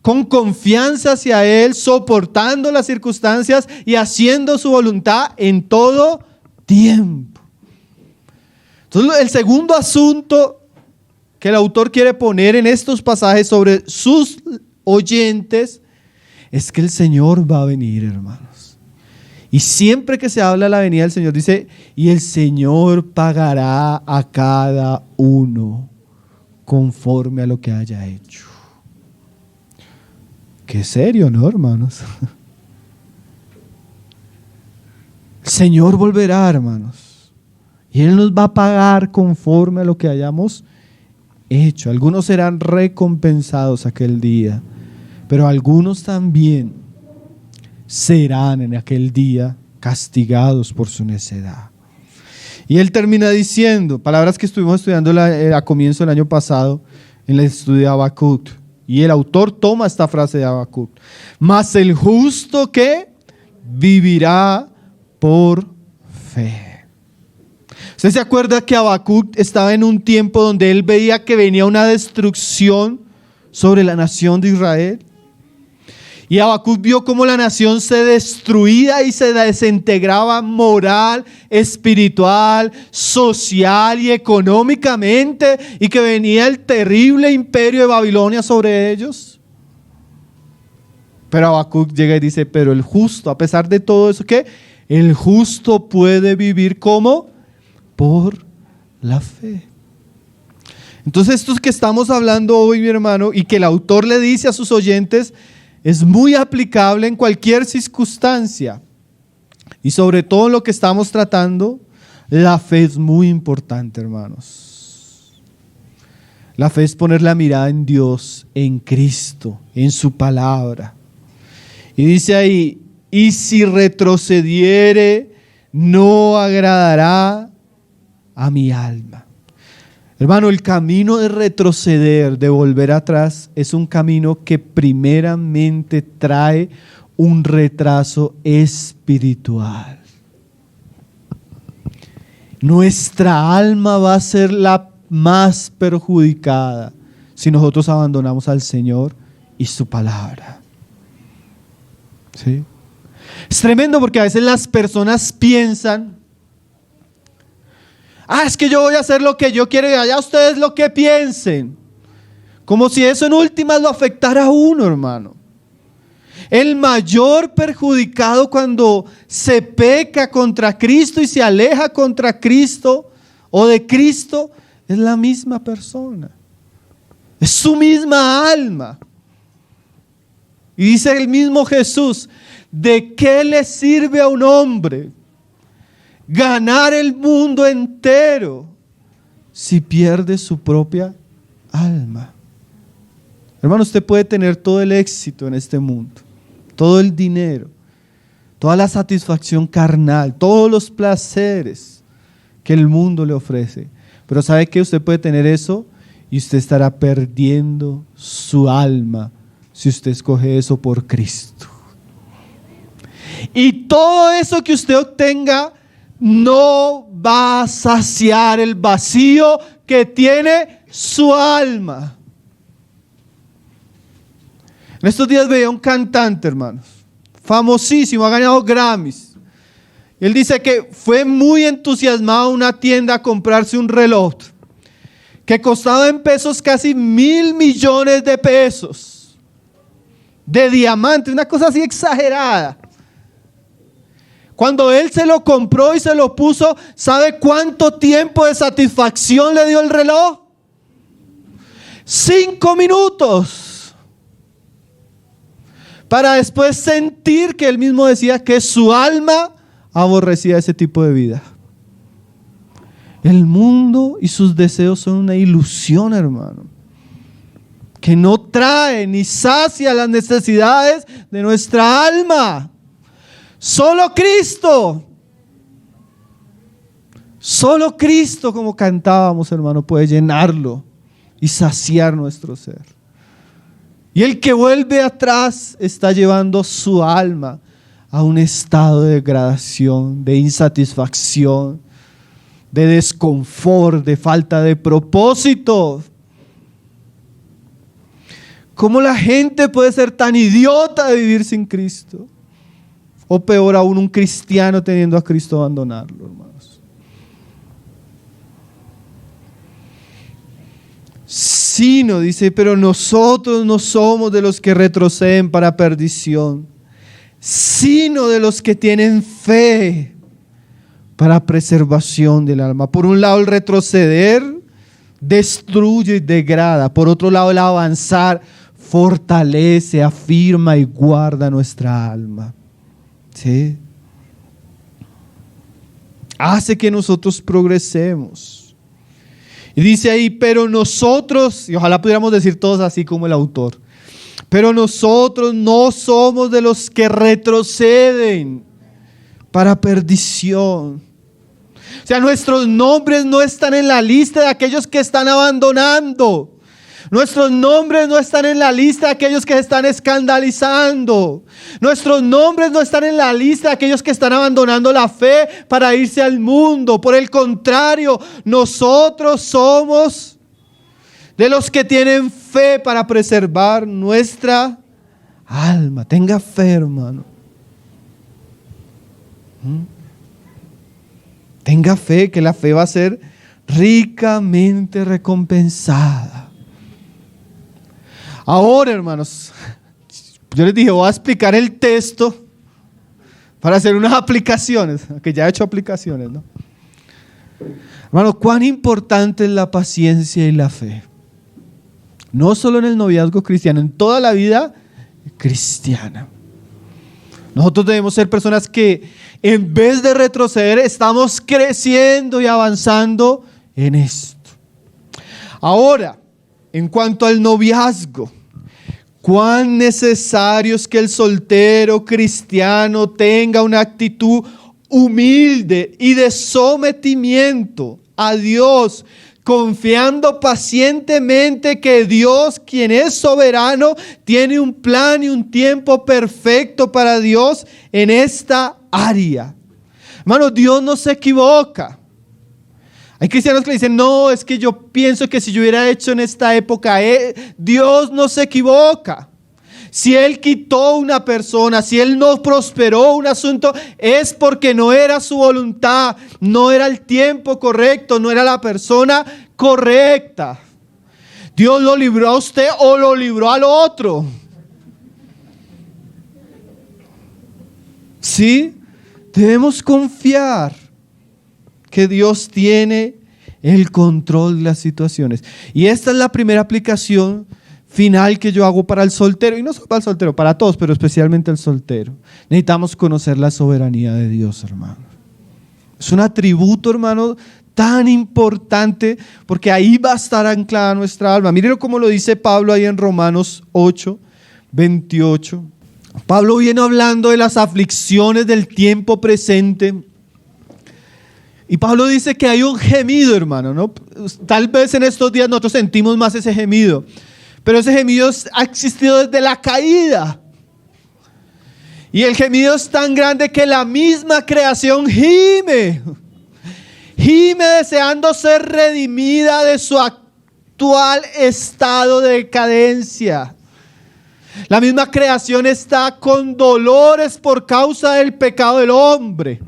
con confianza hacia Él, soportando las circunstancias y haciendo su voluntad en todo tiempo. Entonces, el segundo asunto que el autor quiere poner en estos pasajes sobre sus oyentes es que el Señor va a venir, hermanos. Y siempre que se habla de la venida del Señor, dice, y el Señor pagará a cada uno conforme a lo que haya hecho. Qué serio, ¿no, hermanos? El Señor volverá, hermanos, y Él nos va a pagar conforme a lo que hayamos hecho. Algunos serán recompensados aquel día, pero algunos también serán en aquel día castigados por su necedad. Y él termina diciendo, palabras que estuvimos estudiando a comienzo del año pasado en el estudio de Habacuc. Y el autor toma esta frase de Habacuc: mas el justo que vivirá por fe. ¿Usted se acuerda que Habacuc estaba en un tiempo donde él veía que venía una destrucción sobre la nación de Israel? Y Habacuc vio cómo la nación se destruía y se desintegraba moral, espiritual, social y económicamente, y que venía el terrible imperio de Babilonia sobre ellos. Pero Habacuc llega y dice, pero el justo, a pesar de todo eso, ¿qué? El justo puede vivir ¿cómo? Por la fe. Entonces, esto que estamos hablando hoy, mi hermano, y que el autor le dice a sus oyentes, es muy aplicable en cualquier circunstancia. Y sobre todo en lo que estamos tratando, la fe es muy importante, hermanos. La fe es poner la mirada en Dios, en Cristo, en su palabra. Y dice ahí, y si retrocediere, no agradará a mi alma. Hermano, el camino de retroceder, de volver atrás, es un camino que primeramente trae un retraso espiritual. Nuestra alma va a ser la más perjudicada si nosotros abandonamos al Señor y su palabra. ¿Sí? Es tremendo porque a veces las personas piensan, es que yo voy a hacer lo que yo quiero y allá ustedes lo que piensen. Como si eso en últimas lo afectara a uno, hermano. El mayor perjudicado cuando se peca contra Cristo y se aleja contra Cristo o de Cristo es la misma persona. Es su misma alma. Y dice el mismo Jesús, ¿de qué le sirve a un hombre ganar el mundo entero si pierde su propia alma? Hermano, usted puede tener todo el éxito en este mundo, todo el dinero, toda la satisfacción carnal, todos los placeres que el mundo le ofrece, pero ¿sabe qué? Usted puede tener eso y usted estará perdiendo su alma si usted escoge eso por Cristo. Y todo eso que usted obtenga no va a saciar el vacío que tiene su alma. En estos días veía un cantante, hermanos, famosísimo, ha ganado Grammys. Él dice que fue muy entusiasmado a una tienda a comprarse un reloj que costaba en pesos casi 1,000 millones de pesos, de diamantes, una cosa así exagerada. Cuando él se lo compró y se lo puso, ¿sabe cuánto tiempo de satisfacción le dio el reloj? 5 minutos. Para después sentir que él mismo decía que su alma aborrecía ese tipo de vida. El mundo y sus deseos son una ilusión, hermano, que no trae ni sacia las necesidades de nuestra alma. Solo Cristo, como cantábamos, hermano, puede llenarlo y saciar nuestro ser. Y el que vuelve atrás está llevando su alma a un estado de degradación, de insatisfacción, de desconfort, de falta de propósito. ¿Cómo la gente puede ser tan idiota de vivir sin Cristo? O peor aún, un cristiano teniendo a Cristo abandonarlo, hermanos. Sino, dice, pero nosotros no somos de los que retroceden para perdición, sino de los que tienen fe para preservación del alma. Por un lado, el retroceder destruye y degrada. Por otro lado, el avanzar fortalece, afirma y guarda nuestra alma. ¿Sí? Hace que nosotros progresemos. Y dice ahí, pero nosotros, y ojalá pudiéramos decir todos así como el autor, pero nosotros no somos de los que retroceden para perdición. O sea, nuestros nombres no están en la lista de aquellos que están abandonando. Nuestros nombres no están en la lista de aquellos que se están escandalizando. Nuestros nombres no están en la lista de aquellos que están abandonando la fe para irse al mundo. Por el contrario, nosotros somos de los que tienen fe para preservar nuestra alma. Tenga fe, hermano. Tenga fe, que la fe va a ser ricamente recompensada. Ahora, hermanos, yo les dije, voy a explicar el texto para hacer unas aplicaciones, que ya he hecho aplicaciones, ¿no? Hermano, cuán importante es la paciencia y la fe. No solo en el noviazgo cristiano, en toda la vida cristiana. Nosotros debemos ser personas que en vez de retroceder, estamos creciendo y avanzando en esto. Ahora, en cuanto al noviazgo, cuán necesario es que el soltero cristiano tenga una actitud humilde y de sometimiento a Dios, confiando pacientemente que Dios, quien es soberano, tiene un plan y un tiempo perfecto para Dios en esta área. Hermano, Dios no se equivoca. Hay cristianos que le dicen, no, es que yo pienso que si yo hubiera hecho en esta época, Dios no se equivoca. Si Él quitó una persona, si Él no prosperó un asunto, es porque no era su voluntad, no era el tiempo correcto, no era la persona correcta. Dios lo libró a usted o lo libró al otro. ¿Sí? Debemos confiar que Dios tiene el control de las situaciones. Y esta es la primera aplicación final que yo hago para el soltero, y no solo para el soltero, para todos, pero especialmente el soltero. Necesitamos conocer la soberanía de Dios, hermano. Es un atributo, hermano, tan importante, porque ahí va a estar anclada nuestra alma. Mírenlo como lo dice Pablo ahí en Romanos 8, 28. Pablo viene hablando de las aflicciones del tiempo presente. Y Pablo dice que hay un gemido, hermano, ¿no? Tal vez en estos días nosotros sentimos más ese gemido, pero ese gemido ha existido desde la caída. Y el gemido es tan grande que la misma creación gime deseando ser redimida de su actual estado de decadencia. La misma creación está con dolores por causa del pecado del hombre.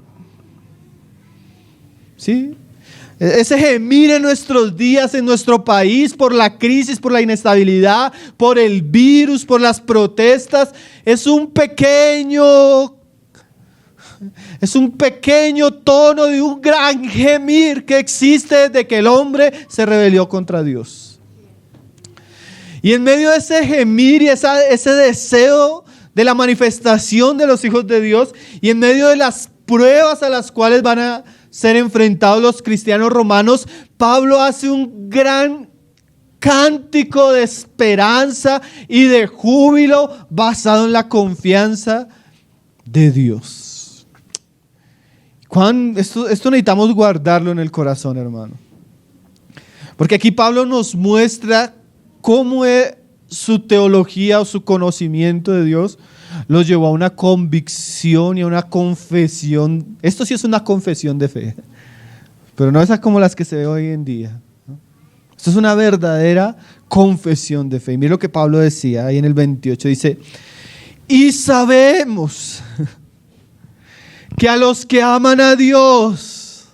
¿Sí? Ese gemir en nuestros días, en nuestro país, por la crisis, por la inestabilidad, por el virus, por las protestas, es un pequeño tono de un gran gemir que existe desde que el hombre se rebeló contra Dios. Y en medio de ese gemir y ese deseo de la manifestación de los hijos de Dios, y en medio de las pruebas a las cuales van a ser enfrentados los cristianos romanos, Pablo hace un gran cántico de esperanza y de júbilo basado en la confianza de Dios. Esto necesitamos guardarlo en el corazón, hermano. Porque aquí Pablo nos muestra cómo su teología o su conocimiento de Dios los llevó a una convicción y a una confesión. Esto sí es una confesión de fe, pero no esas como las que se ve hoy en día, ¿no? Esto es una verdadera confesión de fe. Y mira lo que Pablo decía ahí en el 28, dice: y sabemos que a los que aman a Dios,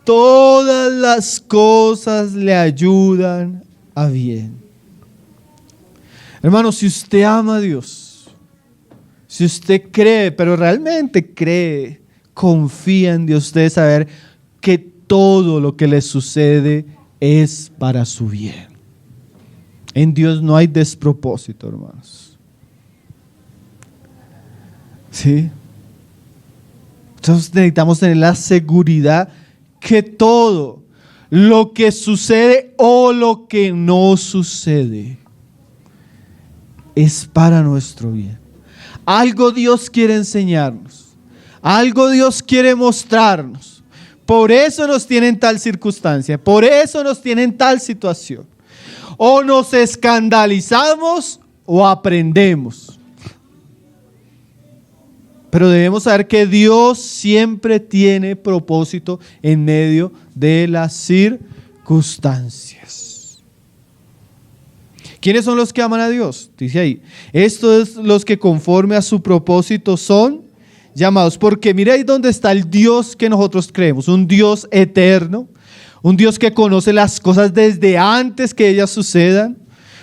todas las cosas le ayudan a bien. Hermano, si usted ama a Dios, si usted cree, pero realmente cree, confía en Dios, usted debe saber que todo lo que le sucede es para su bien. En Dios no hay despropósito, hermanos. ¿Sí? Entonces necesitamos tener la seguridad que todo lo que sucede o lo que no sucede es para nuestro bien. Algo Dios quiere enseñarnos, algo Dios quiere mostrarnos. Por eso nos tiene en tal circunstancia, por eso nos tiene en tal situación. O nos escandalizamos o aprendemos. Pero debemos saber que Dios siempre tiene propósito en medio de las circunstancias. ¿Quiénes son los que aman a Dios? Dice ahí, estos es los que conforme a su propósito son llamados. Porque mira ahí donde está el Dios que nosotros creemos, un Dios eterno, un Dios que conoce las cosas desde antes que ellas sucedan,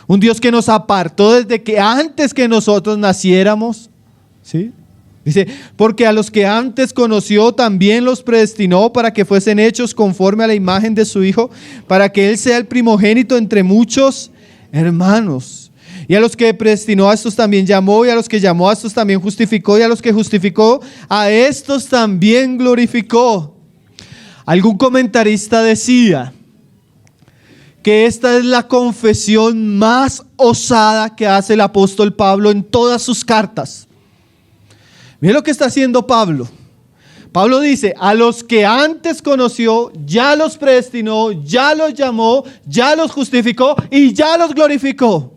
un Dios que nos apartó desde que antes que nosotros naciéramos, ¿sí? Dice, porque a los que antes conoció también los predestinó para que fuesen hechos conforme a la imagen de su Hijo, para que Él sea el primogénito entre muchos hermanos. Y a los que predestinó, a estos también llamó, y a los que llamó, a estos también justificó, y a los que justificó, a estos también glorificó. Algún comentarista decía que esta es la confesión más osada que hace el apóstol Pablo en todas sus cartas. Miren lo que está haciendo Pablo. Pablo dice, a los que antes conoció, ya los predestinó, ya los llamó, ya los justificó y ya los glorificó.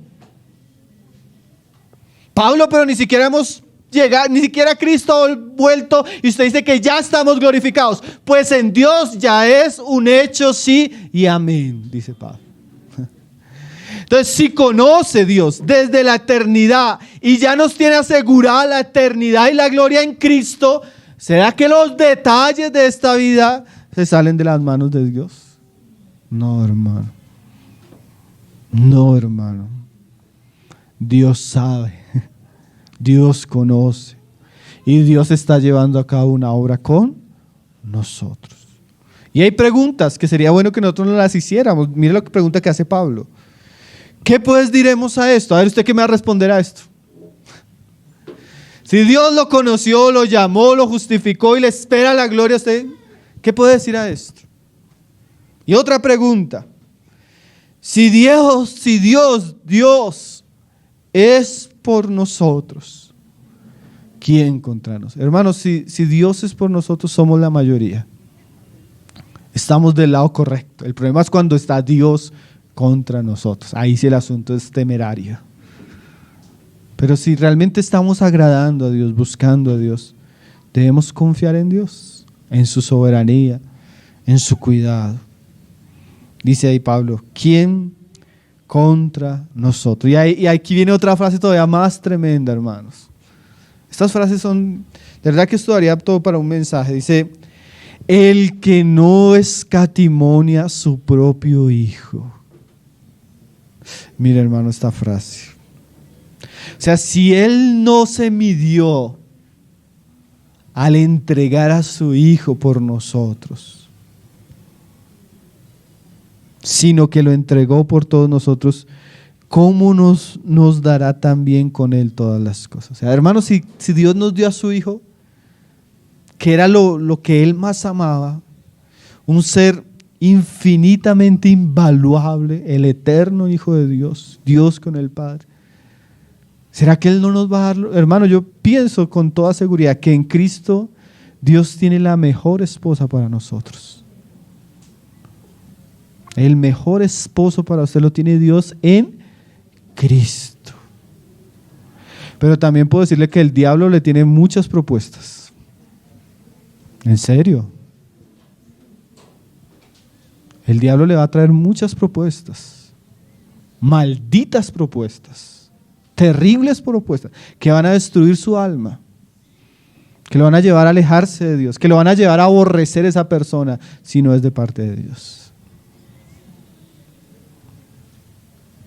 Pablo, pero ni siquiera hemos llegado, ni siquiera Cristo ha vuelto y usted dice que ya estamos glorificados. Pues en Dios ya es un hecho sí y amén, dice Pablo. Entonces, si conoce Dios desde la eternidad y ya nos tiene asegurada la eternidad y la gloria en Cristo, ¿será que los detalles de esta vida se salen de las manos de Dios? No, hermano. No, hermano. Dios sabe, Dios conoce y Dios está llevando a cabo una obra con nosotros. Y hay preguntas que sería bueno que nosotros no las hiciéramos. Mire la pregunta que hace Pablo. ¿Qué pues diremos a esto? A ver, ¿usted qué me va a responder a esto? Si Dios lo conoció, lo llamó, lo justificó y le espera la gloria a usted, ¿qué puede decir a esto? Y otra pregunta. Si Dios es por nosotros, ¿quién contra nosotros? Hermanos, si Dios es por nosotros, somos la mayoría. Estamos del lado correcto. El problema es cuando está Dios contra nosotros. Ahí sí el asunto es temerario. Pero si realmente estamos agradando a Dios, buscando a Dios, debemos confiar en Dios, en su soberanía, en su cuidado. Dice ahí Pablo, ¿quién contra nosotros? Y aquí viene otra frase todavía más tremenda, hermanos. Estas frases son, de verdad que esto daría todo para un mensaje. Dice, el que no escatimonia a su propio Hijo. Mira, hermano, esta frase. O sea, si Él no se midió al entregar a su Hijo por nosotros, sino que lo entregó por todos nosotros, ¿cómo nos dará también con Él todas las cosas? O sea, hermanos, si Dios nos dio a su Hijo, que era lo que Él más amaba, un ser infinitamente invaluable, el eterno Hijo de Dios, Dios con el Padre, ¿será que Él no nos va a dar? Hermano, yo pienso con toda seguridad que en Cristo Dios tiene la mejor esposa para nosotros. El mejor esposo para usted lo tiene Dios en Cristo. Pero también puedo decirle que el diablo le tiene muchas propuestas. ¿En serio? El diablo le va a traer muchas propuestas. Malditas propuestas. Terribles propuestas que van a destruir su alma. Que lo van a llevar a alejarse de Dios. Que lo van a llevar a aborrecer a esa persona si no es de parte de Dios.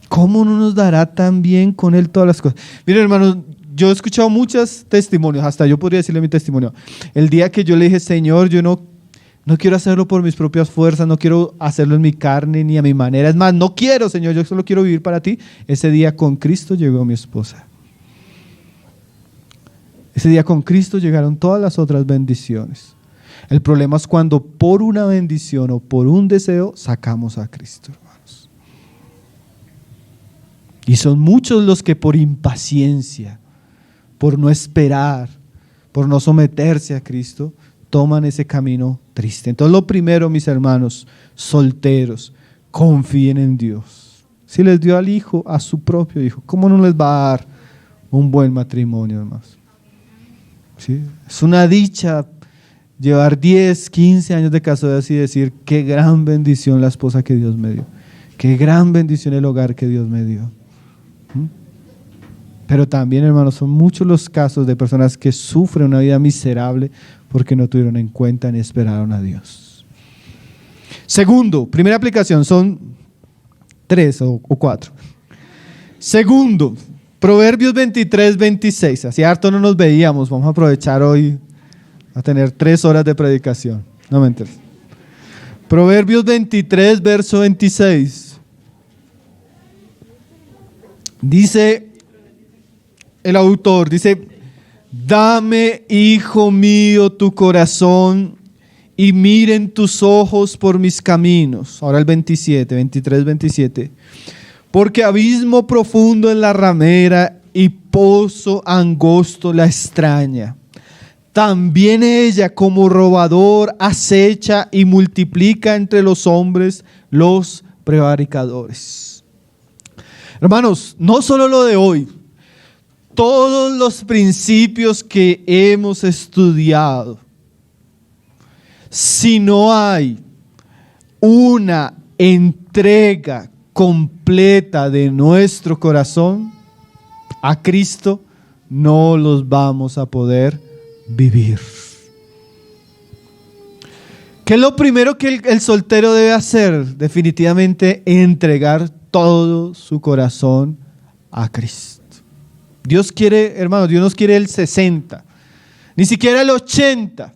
¿Cómo no nos dará tan bien con Él todas las cosas? Miren, hermanos, yo he escuchado muchos testimonios, hasta yo podría decirle mi testimonio. El día que yo le dije, Señor, yo no quiero hacerlo por mis propias fuerzas, no quiero hacerlo en mi carne ni a mi manera. Es más, no quiero, Señor, yo solo quiero vivir para ti. Ese día con Cristo llegó mi esposa. Ese día con Cristo llegaron todas las otras bendiciones. El problema es cuando por una bendición o por un deseo sacamos a Cristo, hermanos. Y son muchos los que por impaciencia, por no esperar, por no someterse a Cristo, toman ese camino triste. Entonces lo primero, mis hermanos, solteros, confíen en Dios. Si les dio al hijo, a su propio hijo, ¿cómo no les va a dar un buen matrimonio, hermanos? ¿Sí? Es una dicha llevar 10, 15 años de casados y decir, qué gran bendición la esposa que Dios me dio. Qué gran bendición el hogar que Dios me dio. Pero también, hermanos, son muchos los casos de personas que sufren una vida miserable porque no tuvieron en cuenta ni esperaron a Dios. Segundo, primera aplicación, son 3 o 4. Segundo, Proverbios 23, 26. Así harto no nos veíamos, vamos a aprovechar hoy a tener 3 horas de predicación. No me enteres. Proverbios 23, verso 26. Dice el autor, dice, dame, hijo mío, tu corazón y miren tus ojos por mis caminos. Ahora el 23, 27. Porque abismo profundo en la ramera y pozo angosto la extraña. También ella como robador acecha y multiplica entre los hombres los prevaricadores. Hermanos, no solo lo de hoy, todos los principios que hemos estudiado, si no hay una entrega completa de nuestro corazón a Cristo, no los vamos a poder vivir. ¿Qué es lo primero que el soltero debe hacer? Definitivamente entregar todo su corazón a Cristo. Dios quiere, hermanos, Dios nos quiere el 60, ni siquiera el 80,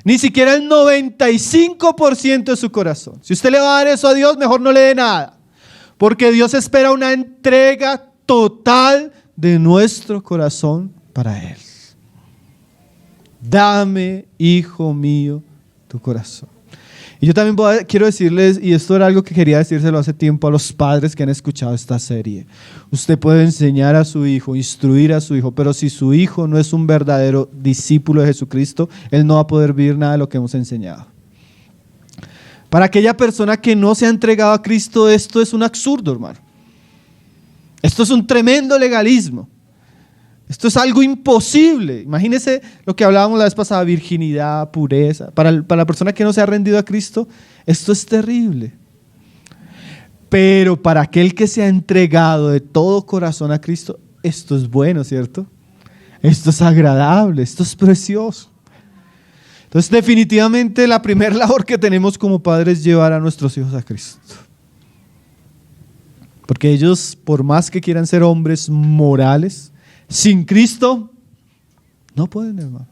ni siquiera el 95% de su corazón. Si usted le va a dar eso a Dios, mejor no le dé nada. Porque Dios espera una entrega total de nuestro corazón para Él. Dame, hijo mío, tu corazón. Y yo también quiero decirles, y esto era algo que quería decírselo hace tiempo a los padres que han escuchado esta serie. Usted puede enseñar a su hijo, instruir a su hijo, pero si su hijo no es un verdadero discípulo de Jesucristo, él no va a poder vivir nada de lo que hemos enseñado. Para aquella persona que no se ha entregado a Cristo, esto es un absurdo, hermano. Esto es un tremendo legalismo. Esto es algo imposible. Imagínese lo que hablábamos la vez pasada, virginidad, pureza. Para la persona que no se ha rendido a Cristo, esto es terrible. Pero para aquel que se ha entregado de todo corazón a Cristo, esto es bueno, ¿cierto? Esto es agradable, esto es precioso. Entonces, definitivamente la primera labor que tenemos como padres es llevar a nuestros hijos a Cristo. Porque ellos, por más que quieran ser hombres morales, sin Cristo, no pueden, hermano.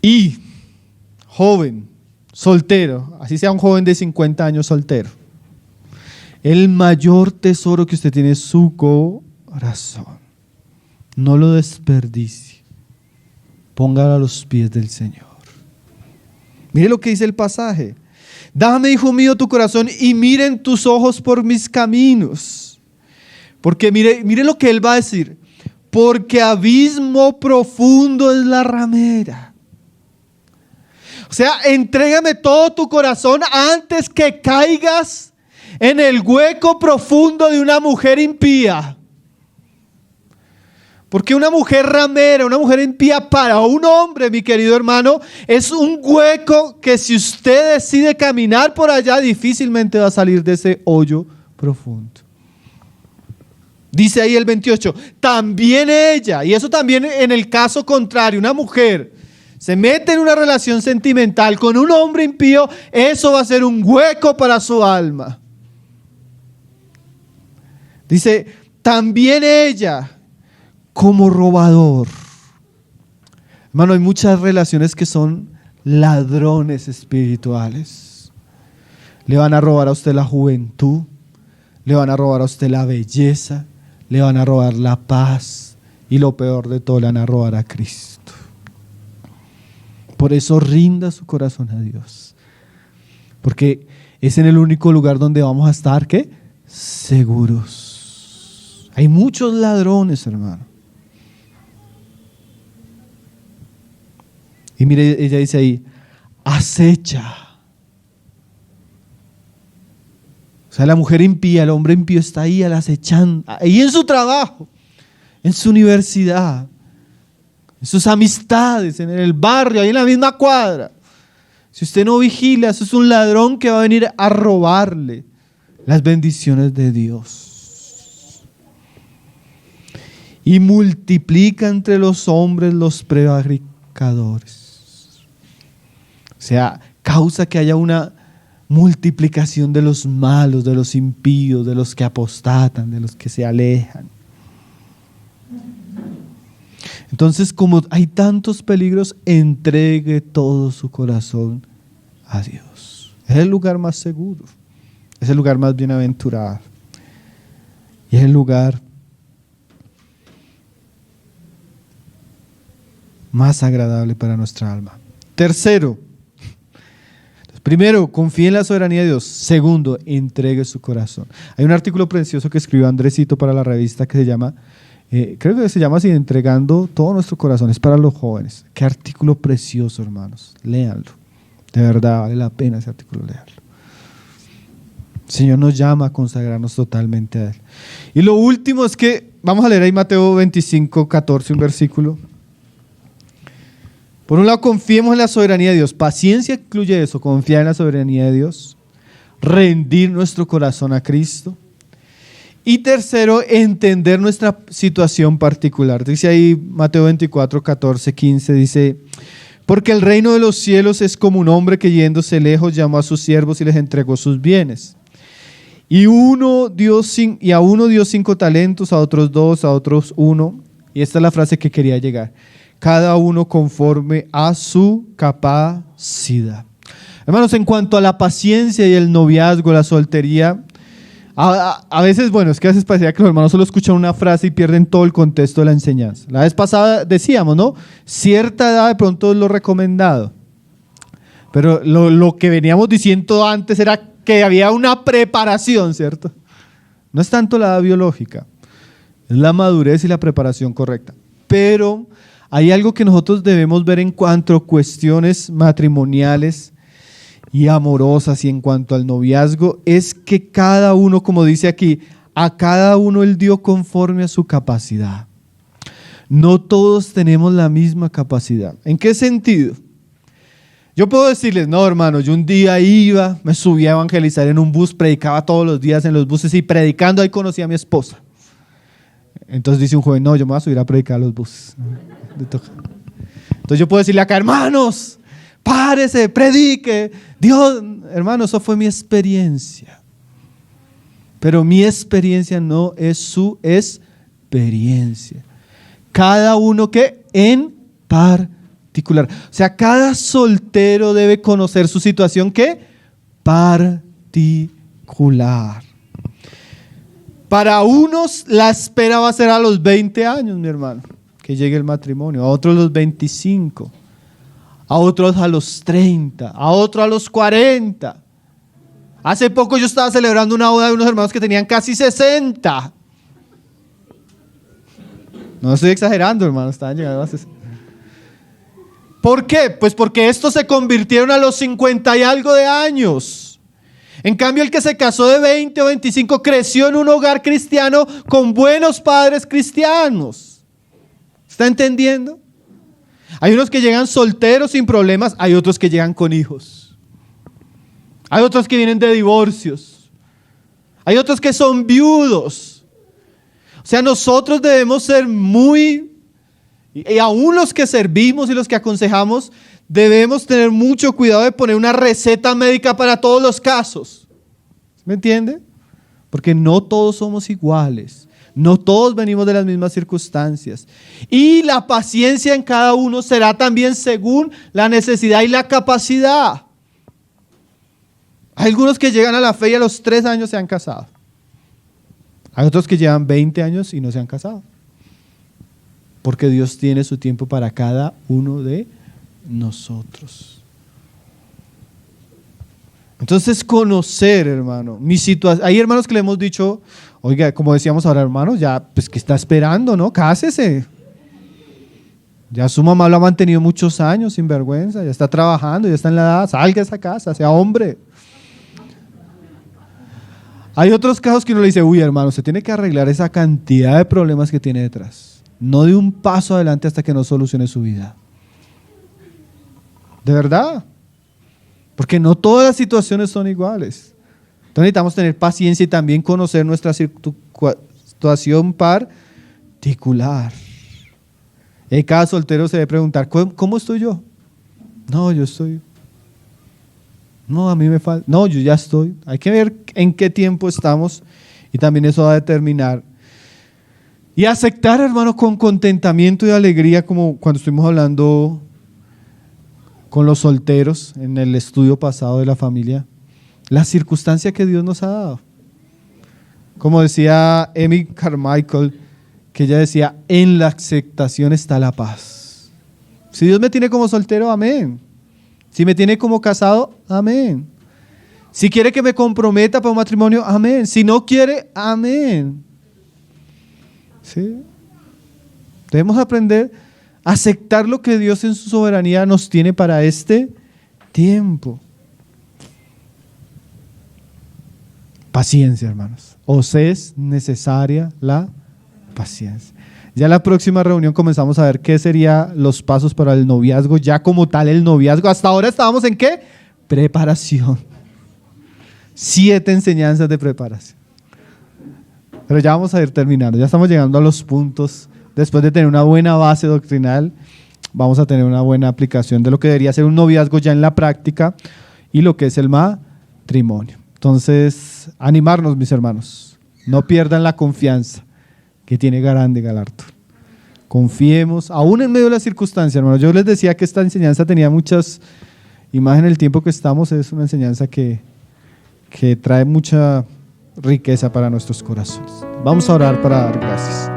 Y joven, soltero, así sea un joven de 50 años soltero, el mayor tesoro que usted tiene es su corazón. No lo desperdicie. Póngalo a los pies del Señor. Mire lo que dice el pasaje. Dame, hijo mío, tu corazón y miren tus ojos por mis caminos. Porque mire lo que él va a decir. Porque abismo profundo es la ramera. O sea, entrégame todo tu corazón antes que caigas en el hueco profundo de una mujer impía. Porque una mujer ramera, una mujer impía para un hombre, mi querido hermano, es un hueco que si usted decide caminar por allá, difícilmente va a salir de ese hoyo profundo. Dice ahí el 28, también ella, y eso también en el caso contrario, una mujer se mete en una relación sentimental con un hombre impío, eso va a ser un hueco para su alma. Dice, también ella, como robador. Hermano, hay muchas relaciones que son ladrones espirituales. Le van a robar a usted la juventud, le van a robar a usted la belleza, le van a robar la paz y lo peor de todo, le van a robar a Cristo. Por eso rinda su corazón a Dios, porque es en el único lugar donde vamos a estar, ¿qué? Seguros. Hay muchos ladrones, hermano. Y mire, ella dice ahí, acecha. O sea, la mujer impía, el hombre impío está ahí acechando, ahí en su trabajo, en su universidad, en sus amistades, en el barrio, ahí en la misma cuadra. Si usted no vigila, eso es un ladrón que va a venir a robarle las bendiciones de Dios. Y multiplica entre los hombres los prevaricadores. O sea, causa que haya una multiplicación de los malos, de los impíos, de los que apostatan, de los que se alejan. Entonces, como hay tantos peligros, entregue todo su corazón a Dios. Es el lugar más seguro, es el lugar más bienaventurado y es el lugar más agradable para nuestra alma. Tercero, primero, confíe en la soberanía de Dios. Segundo, entregue su corazón. Hay un artículo precioso que escribió Andresito para la revista que se llama, creo que se llama así, Entregando todo nuestro corazón. Es para los jóvenes. Qué artículo precioso, hermanos. Léanlo. De verdad, vale la pena ese artículo, leerlo. El Señor nos llama a consagrarnos totalmente a Él. Y lo último es que, vamos a leer ahí Mateo 25, 14, un versículo. Por un lado, confiemos en la soberanía de Dios. Paciencia incluye eso, confiar en la soberanía de Dios. Rendir nuestro corazón a Cristo. Y tercero, entender nuestra situación particular. Dice ahí Mateo 24, 14, 15, dice, porque el reino de los cielos es como un hombre que yéndose lejos llamó a sus siervos y les entregó sus bienes. Y a uno dio 5 talentos, a otros 2, a otros 1. Y esta es la frase que quería llegar. Cada uno conforme a su capacidad. Hermanos, en cuanto a la paciencia y el noviazgo, la soltería, a veces, bueno, es que a veces parecía que los hermanos solo escuchan una frase y pierden todo el contexto de la enseñanza. La vez pasada decíamos, ¿no? Cierta edad de pronto es lo recomendado. Pero lo que veníamos diciendo antes era que había una preparación, ¿cierto? No es tanto la edad biológica, es la madurez y la preparación correcta. Pero hay algo que nosotros debemos ver en cuanto a cuestiones matrimoniales y amorosas y en cuanto al noviazgo, es que cada uno, como dice aquí, a cada uno Él dio conforme a su capacidad. No todos tenemos la misma capacidad. ¿En qué sentido? Yo puedo decirles, no hermano, yo un día iba, me subía a evangelizar en un bus, predicaba todos los días en los buses y predicando ahí conocí a mi esposa. Entonces dice un joven, no, yo me voy a subir a predicar a los buses. Entonces yo puedo decirle acá, hermanos, párese, predique. Dios, hermano, eso fue mi experiencia. Pero mi experiencia no es su experiencia. Cada uno que en particular. O sea, cada soltero debe conocer su situación ¿qué? Particular. Para unos la espera va a ser a los 20 años, mi hermano, que llegue el matrimonio, a otros los 25, a otros a los 30, a otros a los 40. Hace poco yo estaba celebrando una boda de unos hermanos que tenían casi 60. No estoy exagerando, hermano, estaban llegando a 60. ¿Por qué? Pues porque estos se convirtieron a los 50 y algo de años. En cambio, el que se casó de 20 o 25 creció en un hogar cristiano con buenos padres cristianos. ¿Está entendiendo? Hay unos que llegan solteros sin problemas, hay otros que llegan con hijos. Hay otros que vienen de divorcios. Hay otros que son viudos. O sea, nosotros debemos ser y aún los que servimos y los que aconsejamos, debemos tener mucho cuidado de poner una receta médica para todos los casos. ¿Me entiende? Porque no todos somos iguales. No todos venimos de las mismas circunstancias. Y la paciencia en cada uno será también según la necesidad y la capacidad. Hay algunos que llegan a la fe y a los 3 años se han casado. Hay otros que llevan 20 años y no se han casado. Porque Dios tiene su tiempo para cada uno de nosotros. Entonces, conocer, hermano, mi situación. Hay hermanos que le hemos dicho, oiga, como decíamos ahora, hermanos, ya, pues que está esperando, ¿no? Cásese. Ya su mamá lo ha mantenido muchos años sin vergüenza, ya está trabajando, ya está en la edad, salga de esa casa, sea hombre. Hay otros casos que uno le dice, uy, hermano, se tiene que arreglar esa cantidad de problemas que tiene detrás. No de un paso adelante hasta que no solucione su vida. De verdad. Porque no todas las situaciones son iguales. Entonces necesitamos tener paciencia y también conocer nuestra situación particular. Y cada soltero se debe preguntar, ¿cómo estoy yo? No, yo estoy... No, a mí me falta... No, yo ya estoy. Hay que ver en qué tiempo estamos y también eso va a determinar. Y aceptar, hermano, con contentamiento y alegría, como cuando estuvimos hablando con los solteros en el estudio pasado de la familia, la circunstancia que Dios nos ha dado. Como decía Amy Carmichael, que ella decía, en la aceptación está la paz. Si Dios me tiene como soltero, amén. Si me tiene como casado, amén. Si quiere que me comprometa para un matrimonio, amén. Si no quiere, amén. ¿Sí? Debemos aprender a aceptar lo que Dios en su soberanía nos tiene para este tiempo. Paciencia, hermanos. Os es necesaria la paciencia. Ya en la próxima reunión comenzamos a ver qué serían los pasos para el noviazgo, ya como tal el noviazgo. Hasta ahora estábamos en ¿qué? Preparación. 7 enseñanzas de preparación. Pero ya vamos a ir terminando, ya estamos llegando a los puntos. Después de tener una buena base doctrinal, vamos a tener una buena aplicación de lo que debería ser un noviazgo ya en la práctica y lo que es el matrimonio. Entonces, animarnos, mis hermanos. No pierdan la confianza que tiene grande galardo. Confiemos, aún en medio de las circunstancias, hermanos. Yo les decía que esta enseñanza tenía muchas imágenes. El tiempo que estamos es una enseñanza que trae mucha riqueza para nuestros corazones. Vamos a orar para dar gracias.